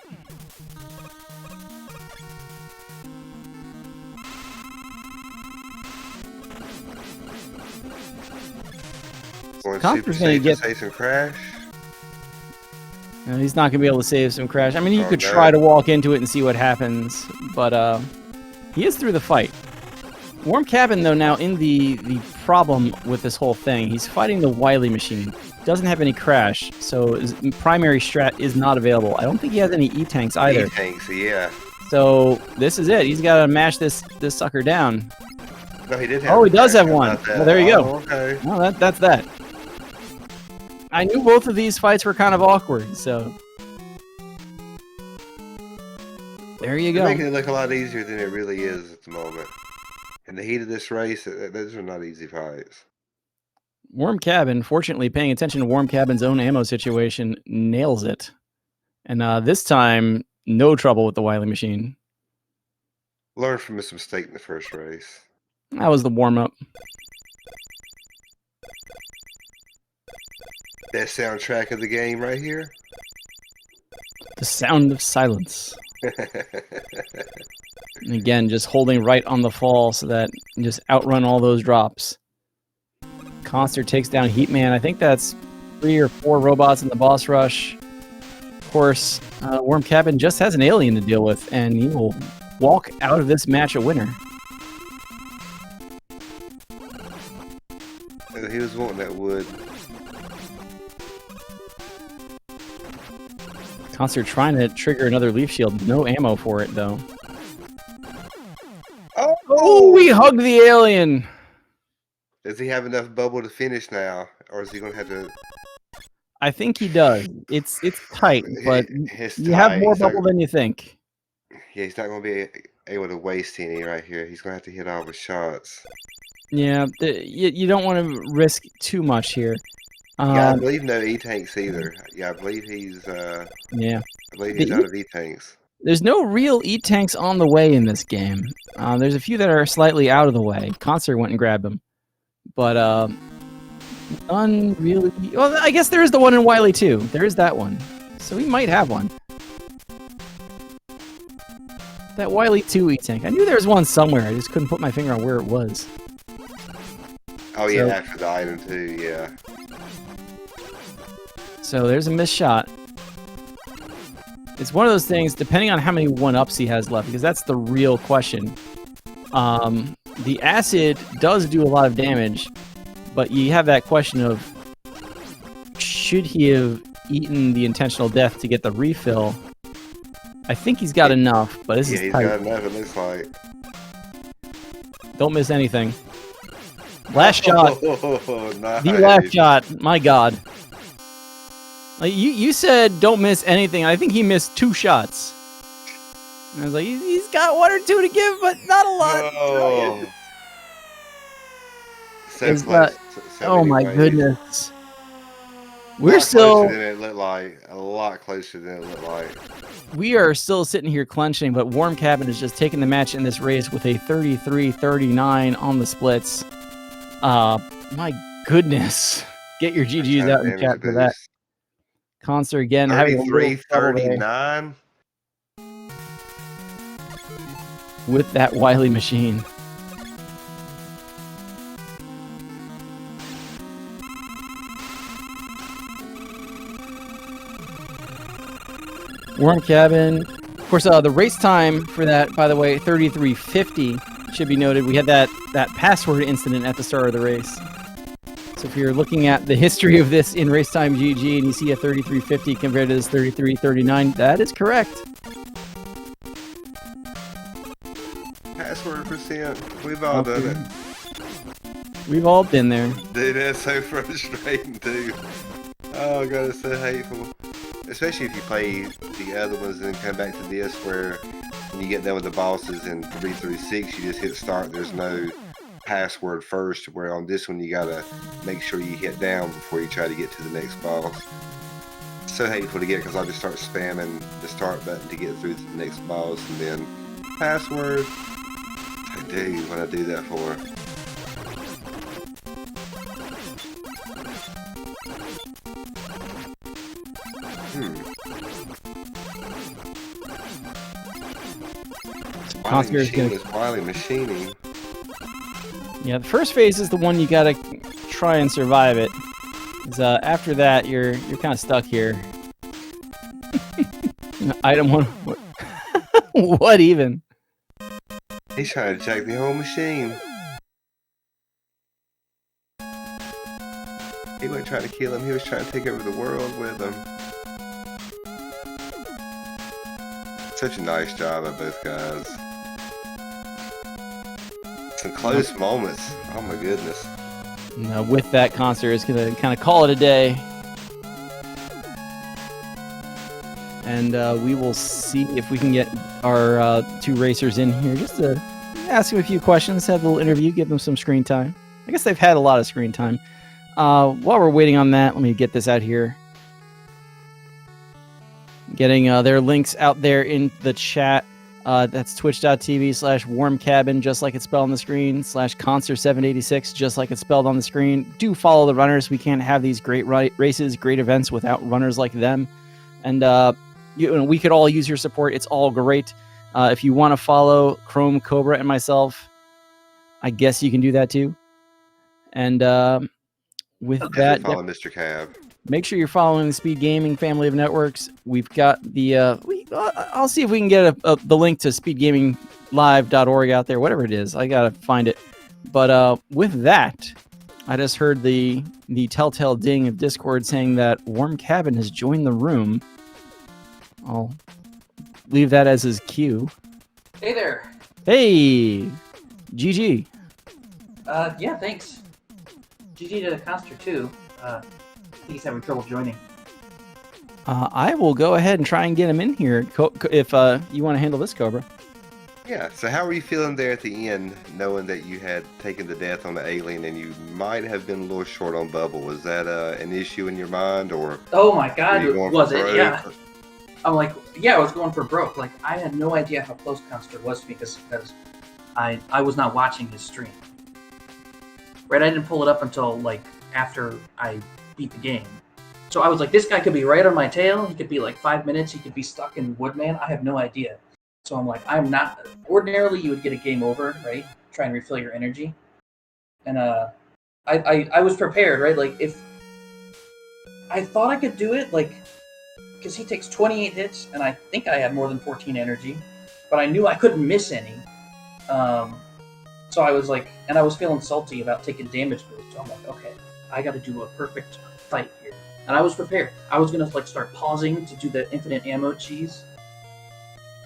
Khanster's gonna get some crash. No, he's not gonna be able to save some crash. I mean, you could try to walk into it and see what happens, but he is through the fight. warmCabin, though, now in the problem with this whole thing, he's fighting the Wily machine. Doesn't have any crash, so his primary strat is not available. I don't think he has any E-Tanks either. E-Tanks, yeah. So this is it. He's got to mash this sucker down. No, he did have. Oh, he does have one. Well, there you go. Okay. Well, that's that. I knew both of these fights were kind of awkward, so there you go. They're making it look a lot easier than it really is at the moment. In the heat of this race, those are not easy fights. warmCabin, fortunately paying attention to warmCabin's own ammo situation, nails it. And this time, no trouble with the Wily machine. Learn from his mistake in the first race. That was the warm-up. That soundtrack of the game right here. The sound of silence. And again, just holding right on the fall so that you just outrun all those drops. Khanster takes down Heatman. I think that's 3 or 4 robots in the boss rush. Of course, warmCabin just has an alien to deal with, and he will walk out of this match a winner. He was wanting that wood. Khanster trying to trigger another leaf shield. No ammo for it, though. Oh, we hugged the alien! Does he have enough bubble to finish now? Or is he going to have to... I think he does. It's tight, but you have more bubble than you think. Yeah, he's not going to be able to waste any right here. He's going to have to hit all the shots. Yeah, you don't want to risk too much here. Yeah, I believe no E-Tanks either. Yeah, I believe he's... yeah. I believe he's out of E-Tanks. There's no real E-Tanks on the way in this game. There's a few that are slightly out of the way. Khanster went and grabbed them. But, none really... Well, I guess there is the one in Wily, too. There is that one. So he might have one. That Wily 2 E-Tank. I knew there was one somewhere. I just couldn't put my finger on where it was. Oh yeah, after the item too. Yeah. So there's a missed shot. It's one of those things, depending on how many 1-ups he has left, because that's the real question. The acid does do a lot of damage, but you have that question of, should he have eaten the intentional death to get the refill? I think he's got enough, but this is he's tight. got enough, it looks like. Don't miss anything. Last shot. Nice. The last shot. My God. Like, you said don't miss anything. I think he missed 2 shots. And I was like, he's got 1 or 2 to give, but not a lot. Oh, so close. Oh my goodness. We're still closer than it looked like. A lot closer than it looked like. We are still sitting here clenching, but warmCabin is just taking the match in this race with a 33-39 on the splits. My goodness. Get your GGs out in the chat for that. Khanster again having a little trouble 33-39 with that wily machine. warmCabin. Of course, the race time for that, by the way, 33:50 should be noted. We had that password incident at the start of the race. So if you're looking at the history of this in race time GG and you see a 33:50 compared to this 33:39, that is correct. Password percent. We've all done it. We've all been there. Dude, that's so frustrating, too. Oh, God, it's so hateful. Especially if you play the other ones and then come back to this where when you get done with the bosses in 336, you just hit start. There's no password first, where on this one you gotta make sure you hit down before you try to get to the next boss. It's so hateful to get because I'll just start spamming the start button to get through to the next boss and then password. I do what I do that for. Wily machining. Yeah, the first phase is the one you gotta try and survive it. After that, you're kind of stuck here. Item 1. What even? He's trying to jack the whole machine. He wasn't trying to kill him. He was trying to take over the world with him. Such a nice job by both guys. Some close moments. Oh my goodness. Now with that, Khanster is going to kind of call it a day. And we will see if we can get our 2 racers in here just to ask them a few questions, have a little interview, give them some screen time. I guess they've had a lot of screen time. While we're waiting on that, let me get this out here. Getting their links out there in the chat. That's twitch.tv/warmCabin, just like it's spelled on the screen, /Khanster786, just like it's spelled on the screen. Do follow the runners. We can't have these great races, great events without runners like them. And we could all use your support. It's all great. If you want to follow Chrome, Cobra, and myself, I guess you can do that too. And with that, follow Mr. Cab. Make sure you're following the SpeedGaming family of networks. We've got the I'll see if we can get the link to speedgaminglive.org out there, whatever it is. I gotta find it. But with that, I just heard the telltale ding of Discord saying that warmCabin has joined the room. I'll leave that as his cue. Hey there. Hey, GG. Yeah, thanks. GG to Khanster too. He's having trouble joining. I will go ahead and try and get him in here if you want to handle this, Cobra. Yeah, so how were you feeling there at the end, knowing that you had taken the death on the alien and you might have been a little short on Bubble? Was that an issue in your mind, or? Oh my God, was it? Yeah. I'm like, yeah, I was going for broke. Like, I had no idea how close Khanster was to me because I was not watching his stream. Right, I didn't pull it up until like after I beat the game. So I was like, this guy could be right on my tail. He could be like 5 minutes. He could be stuck in Woodman. I have no idea. So I'm like, I'm not. Ordinarily, you would get a game over, right? Try and refill your energy. And I was prepared, right? Like, if I thought I could do it, like, because he takes 28 hits, and I think I had more than 14 energy, but I knew I couldn't miss any. So I was like, and I was feeling salty about taking damage boost. So I'm like, okay, I got to do a perfect fight here, and I was prepared. I was gonna like start pausing to do the infinite ammo cheese.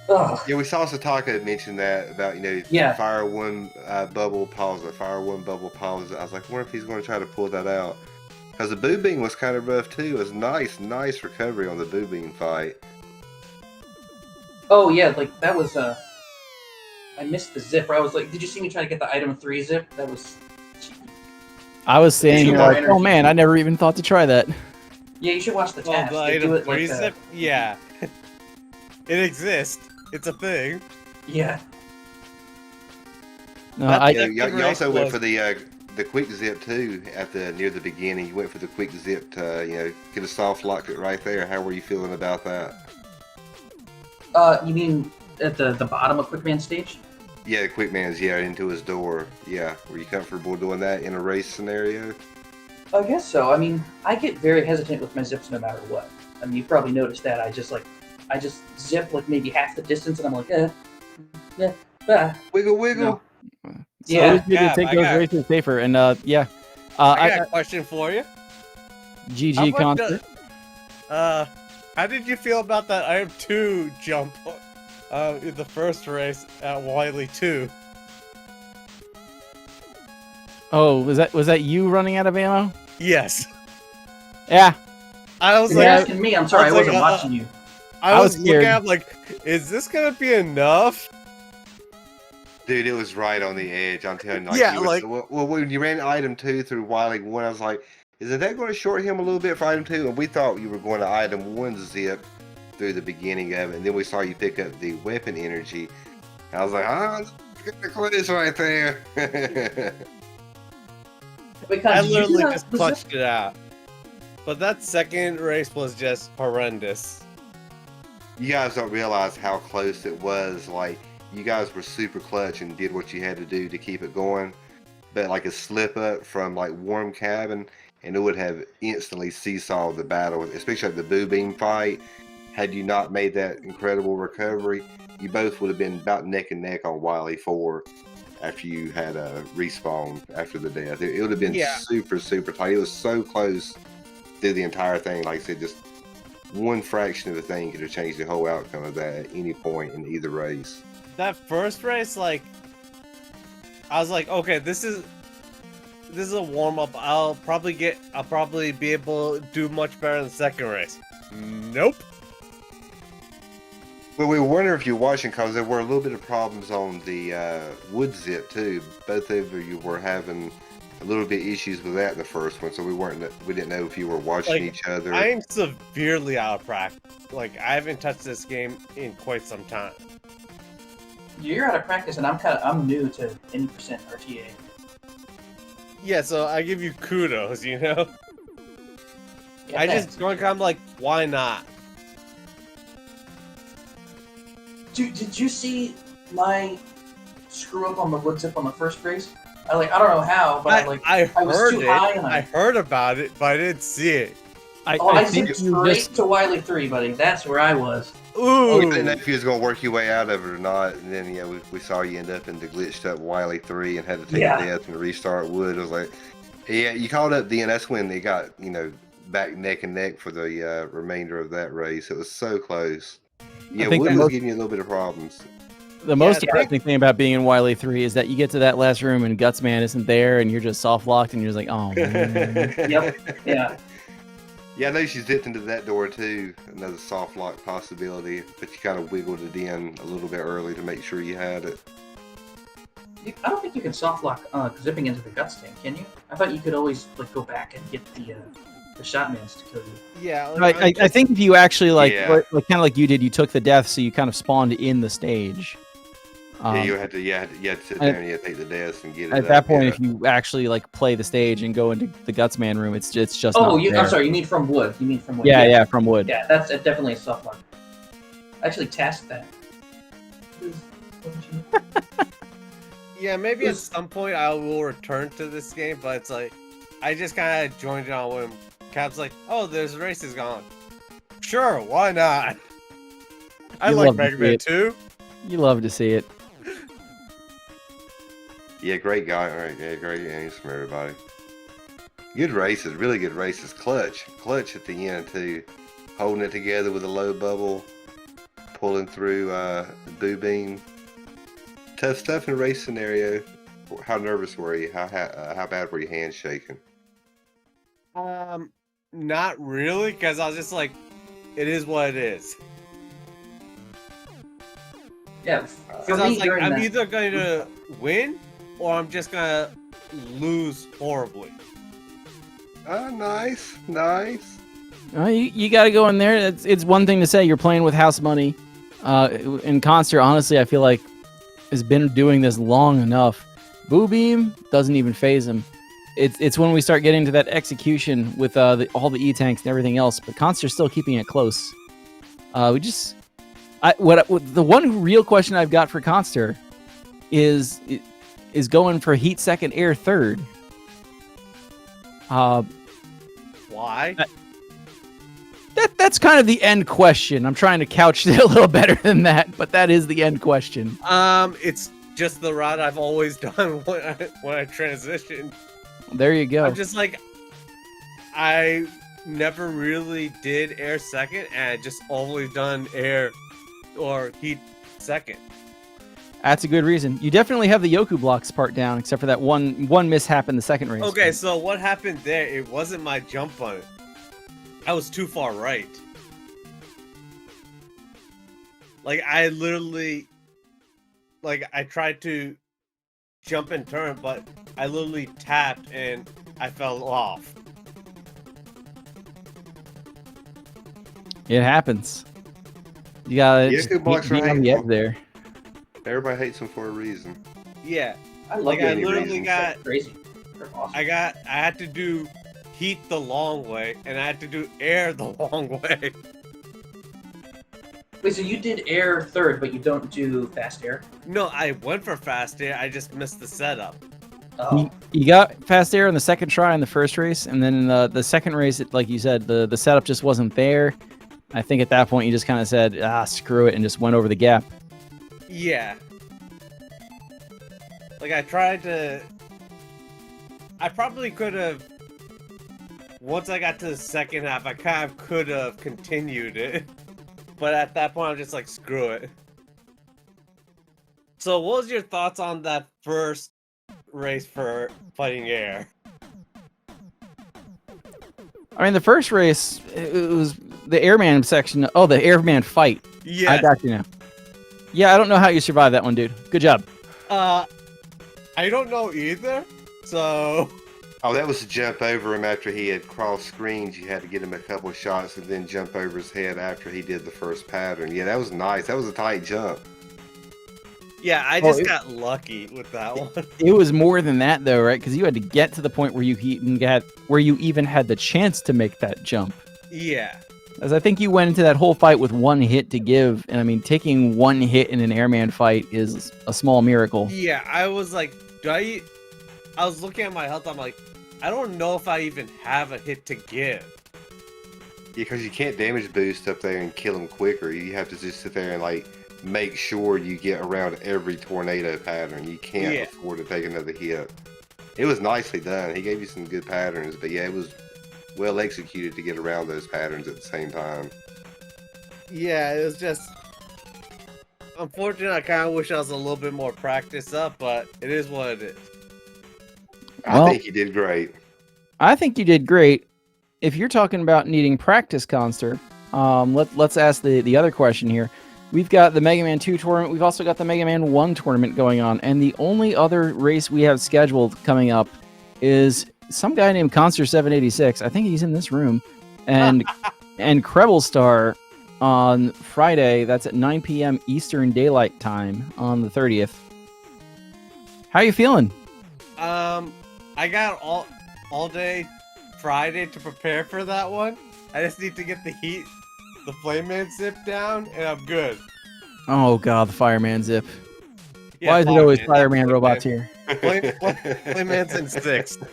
Ugh. Yeah, we saw Sataka mention that about, fire one bubble, pause it, fire one bubble, pause it. I was like, I wonder if he's going to try to pull that out. Because the Boo Beam was kind of rough too. It was nice recovery on the Boo Beam fight. Oh yeah, like that was I missed the zip. I was like, did you see me try to get the item 3 zip? That was cheeky. I was saying here like, oh man, I never even thought to try that. Yeah, you should watch the task. The item 3 zip? Yeah. It exists. It's a thing. Yeah. No, you also went for the quick zip too near the beginning. You went for the quick zip to get a soft lock it right there. How were you feeling about that? You mean at the bottom of Quickman stage? Yeah, Quickman's into his door. Yeah, were you comfortable doing that in a race scenario? I guess so. I mean, I get very hesitant with my zips no matter what. I mean, you probably noticed that. I just zip like maybe half the distance, and I'm like, wiggle. So yeah, it's good to take those races safer. And I got a question for you. GG Khanster. How did you feel about that item 2 jump in the first race at Wily 2? Oh, was that you running out of ammo? Yes. Yeah. I was You're asking me. I'm sorry, I wasn't watching you. I was looking at like, is this gonna be enough? Dude, it was right on the edge. I'm telling you. Well, when you ran item 2 through Wily 1, I was like, isn't that going to short him a little bit for item 2? And we thought you were going to item 1 zip through the beginning of it, and then we saw you pick up the weapon energy. I was like, the quiz right there. I literally just clutched it out. But that second race was just horrendous. You guys don't realize how close it was. Like, you guys were super clutch and did what you had to do to keep it going. But like a slip up from like warmCabin, and it would have instantly seesawed the battle, especially at the Boo Beam fight. Had you not made that incredible recovery, you both would have been about neck and neck on Wily 4 after you had a respawn after the death. It would have been super tight. It was so close through the entire thing. Like I said, just one fraction of a thing could have changed the whole outcome of that at any point in either race. That first race, like, I was like, okay, this is a warm-up. I'll probably be able to do much better in the second race. Nope. Well, we were wondering if you're watching, because there were a little bit of problems on the wood zip too. Both of you were having a little bit issues with that in the first one, so we didn't know if you were watching each other. I am severely out of practice. Like, I haven't touched this game in quite some time. You're out of practice, and I'm new to any % RTA. Yeah, so I give you kudos, you know? Yeah, I'm like, why not? Did you see my screw up on the wood zip on the first race? I don't know how, but I was too high. And I heard about it, but I didn't see it. I zipped straight to Wily 3, buddy. That's where I was. Ooh. We didn't know if you was going to work your way out of it or not, and then we saw you end up in the glitched up Wily 3 and had to take a death and restart wood. It was like, yeah, you called up then. That's when they got back neck and neck for the remainder of that race. It was so close. Yeah, wood was giving you a little bit of problems. The most depressing thing about being in Wily 3 is that you get to that last room and Gutsman isn't there, and you're just soft locked, and you're just like, oh man. Yep. Yeah. Yeah, I know she zipped into that door too. Another soft lock possibility, but you kind of wiggled it in a little bit early to make sure you had it. I don't think you can soft lock zipping into the guts tank, can you? I thought you could always go back and get the shotmans to kill you. Yeah, I think if you actually kind of like you did, you took the death, so you kind of spawned in the stage. Yeah, you had to sit there and you had to take the deaths and get it. At that point, if you actually play the stage and go into the Gutsman room, it's just. Oh, I'm sorry. You mean from wood? Yeah, from wood. Yeah, that's definitely a soft lock. I actually tasked that. Yeah, maybe at some point I will return to this game, but it's like I just kind of joined it on when Cap's like, "Oh, there's races going." Sure, why not? I like Mega Man 2. You love to see it. Yeah, great guy. All right, yeah, great games from everybody. Good races, really good races. Clutch at the end too, holding it together with a low bubble, pulling through the boo beam. Tough stuff in a race scenario. How nervous were you? How bad were your hands shaking? Not really, because I was just like, it is what it is. Yeah, because I was like, I'm either going to win or I'm just going to lose horribly. Nice. You got to go in there. It's one thing to say you're playing with house money. And Khanster, honestly, I feel like has been doing this long enough. Boo Beam doesn't even phase him. It's when we start getting to that execution with all the E-tanks and everything else. But Khanster's still keeping it close. The one real question I've got for Khanster is going for heat second, air third. Why? That's kind of the end question. I'm trying to couch it a little better than that, but that is the end question. It's just the route I've always done when I transitioned. There you go. I'm just like, I never really did air second, and I just always done air or heat second. That's a good reason. You definitely have the Yoku blocks part down, except for that one mishap in the second race. Okay, so what happened there? It wasn't my jump on it. I was too far right. Like, I literally... Like, I tried to jump and turn, but I literally tapped and I fell off. It happens. You gotta just be on the edge there. Everybody hates them for a reason. Yeah. I literally got crazy. Awesome. I had to do heat the long way, and I had to do air the long way. Wait, so you did air third, but you don't do fast air? No, I went for fast air. I just missed the setup. Oh. You got fast air in the second try in the first race, and then in the second race, like you said, the setup just wasn't there. I think at that point you just kind of said, screw it, and just went over the gap. Yeah. Like, I probably could have... Once I got to the second half, I kind of could have continued it. But at that point, I'm just like, screw it. So what was your thoughts on that first race for fighting air? I mean, the first race, it was the airman section. Oh, the airman fight. Yeah. I got you now. Yeah, I don't know how you survived that one, dude. Good job. I don't know either, so... Oh, that was to jump over him after he had crossed screens. You had to get him a couple of shots and then jump over his head after he did the first pattern. Yeah, that was nice. That was a tight jump. Yeah, I just got lucky with that one. It was more than that, though, right? Because you had to get to the point where you even had the chance to make that jump. Yeah. As I think you went into that whole fight with one hit to give, and I mean, taking one hit in an airman fight is a small miracle. Yeah, I was like, I was looking at my health, I'm like, I don't know if I even have a hit to give. Yeah, because you can't damage boost up there and kill him quicker. You have to just sit there and, like, make sure you get around every tornado pattern. You can't afford to take another hit. It was nicely done. He gave you some good patterns, but yeah, it was well executed to get around those patterns at the same time. Yeah, it was just... Unfortunately, I kind of wish I was a little bit more practiced up, but it is what it is. Well, I think you did great. I think you did great. If you're talking about needing practice, Khanster, let's ask the other question here. We've got the Mega Man 2 tournament. We've also got the Mega Man 1 tournament going on. And the only other race we have scheduled coming up is some guy named Khanster786. I think he's in this room. And and Krebelstar on Friday. That's at 9 p.m. Eastern Daylight Time on the 30th. How are you feeling? I got all day Friday to prepare for that one. I just need to get the Flame Man zip down, and I'm good. Oh god, the Fireman zip. Yeah, why is it always Fireman robots here? Flame Man's in 6th.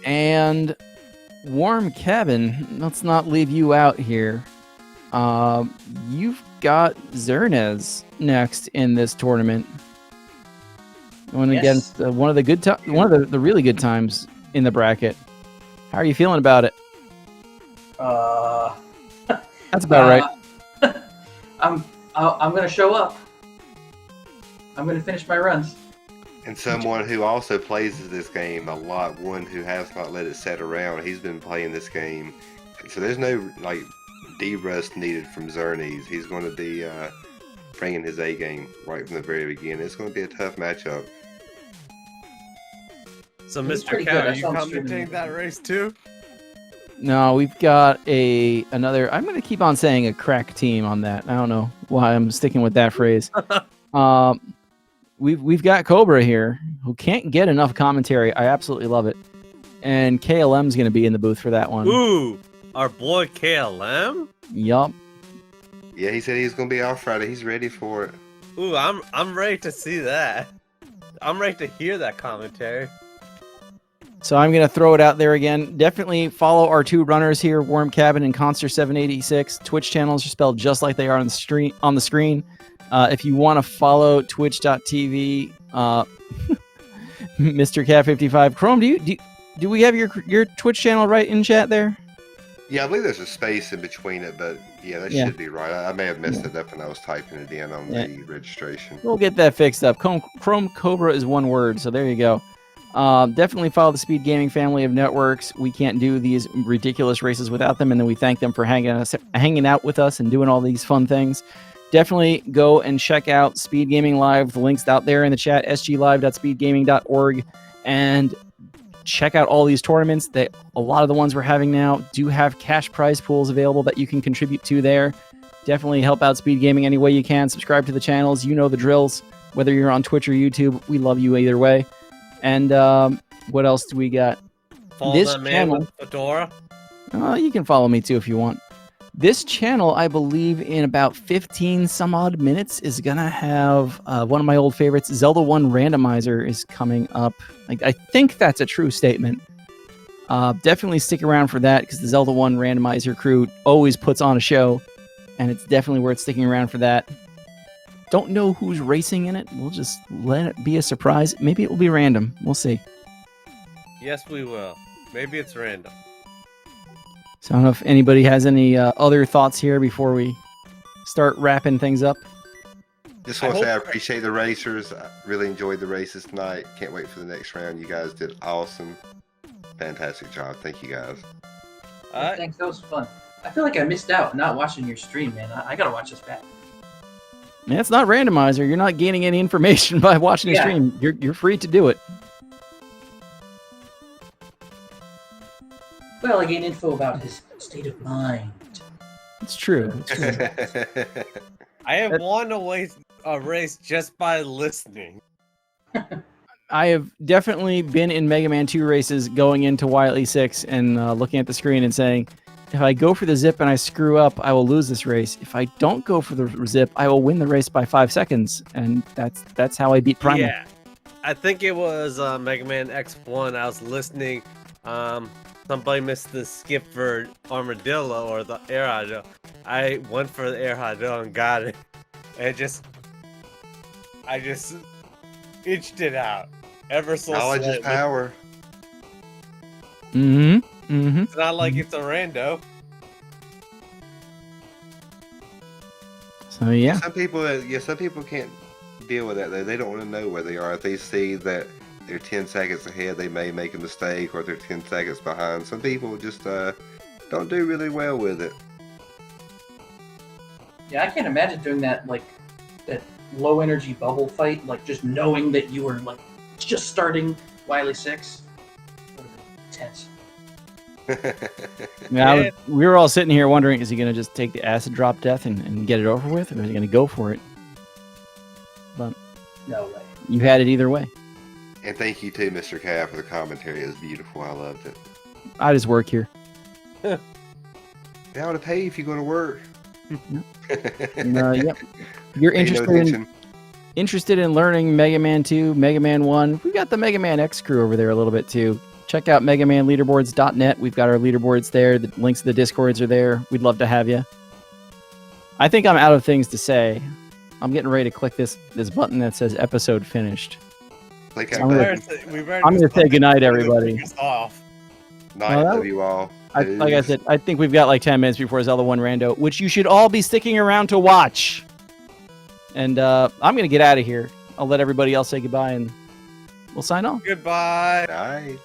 And warmCabin, let's not leave you out here. You've got Zernez next in this tournament. Going against one of the really good times in the bracket. How are you feeling about it? That's about right. I'm gonna show up. I'm gonna finish my runs. And someone who also plays this game a lot, one who has not let it set around, he's been playing this game. So there's no like D-rust needed from Zernes. He's going to be bringing his A game right from the very beginning. It's going to be a tough matchup. So, Mr. Cow, are you commentating that race too? No, we've got another. I'm going to keep on saying a crack team on that. I don't know why I'm sticking with that phrase. We've got Cobra here, who can't get enough commentary. I absolutely love it. And KLM's going to be in the booth for that one. Ooh, our boy KLM? Yup. Yeah, he said he's going to be off Friday. He's ready for it. Ooh, I'm ready to see that. I'm ready to hear that commentary. So I'm going to throw it out there again. Definitely follow our two runners here, warmCabin and Khanster786. Twitch channels are spelled just like they are on the screen. If you want to follow twitch.tv, Mr. Cat55, Chrome, do we have your Twitch channel right in chat there? Yeah, I believe there's a space in between it, but yeah, that should be right. I may have messed it up when I was typing it in on the registration. We'll get that fixed up. Chrome Cobra is one word, so there you go. Definitely follow the SpeedGaming family of networks. We can't do these ridiculous races without them, and then we thank them for hanging out with us and doing all these fun things. Definitely go and check out SpeedGaming Live. The link's out there in the chat, sglive.speedgaming.org, and check out all these tournaments. A lot of the ones we're having now do have cash prize pools available that you can contribute to there. Definitely help out SpeedGaming any way you can. Subscribe to the channels. You know the drills. Whether you're on Twitch or YouTube, we love you either way. And what else do we got? Follow this that man with Fedora. You can follow me too if you want. This channel, I believe, in about 15 some odd minutes, is gonna have one of my old favorites, Zelda 1 Randomizer, is coming up. I think that's a true statement. Definitely stick around for that because the Zelda 1 Randomizer crew always puts on a show, and it's definitely worth sticking around for that. Don't know who's racing in it. We'll just let it be a surprise. Maybe it will be random. We'll see. Yes, we will. Maybe it's random. So I don't know if anybody has any other thoughts here before we start wrapping things up. Just want to say I appreciate the racers. I really enjoyed the races tonight. Can't wait for the next round. You guys did awesome. Fantastic job. Thank you guys. Thanks. That was fun. I feel like I missed out not watching your stream, man. I got to watch this back. Yeah, it's not randomizer. You're not gaining any information by watching a stream. You're free to do it. Well, I gain info about his state of mind. It's true. It's true. I have won a race just by listening. I have definitely been in Mega Man 2 races going into Wily 6 and looking at the screen and saying, if I go for the zip and I screw up, I will lose this race. If I don't go for the zip, I will win the race by 5 seconds. And that's how I beat Primal. Yeah. I think it was Mega Man X1. I was listening. Somebody missed the skip for Armadillo or the Air Armadillo. I went for the Air Armadillo and got it. And I just itched it out. Ever so knowledge slightly. is power. Mm-hmm. Mm-hmm. It's not like it's a rando. So yeah. Some people can't deal with that though. They don't want to know where they are. If they see that they're 10 seconds ahead, they may make a mistake, or they're 10 seconds behind. Some people just don't do really well with it. Yeah, I can't imagine doing that, like, that low energy bubble fight, like just knowing that you were like just starting Wily 6. Would have been intense. Yeah, we were all sitting here wondering, is he going to just take the acid drop death and get it over with, or is he going to go for it? But no way. You had it either way. And thank you too, Mr. Cat, for the commentary. It was beautiful. I loved it. I just work here. They ought to pay you if you go to work. Yep. You're interested in learning Mega Man 2, Mega Man 1. We got the Mega Man X crew over there a little bit too. Check out megamanleaderboards.net. We've got our leaderboards there. The links to the Discords are there. We'd love to have you. I think I'm out of things to say. I'm getting ready to click this button that says episode finished. Like I'm going to say goodnight, everybody. Night, love you all. Like I said, I think we've got like 10 minutes before Zelda 1 Rando, which you should all be sticking around to watch. And I'm going to get out of here. I'll let everybody else say goodbye, and we'll sign off. Goodbye. Night.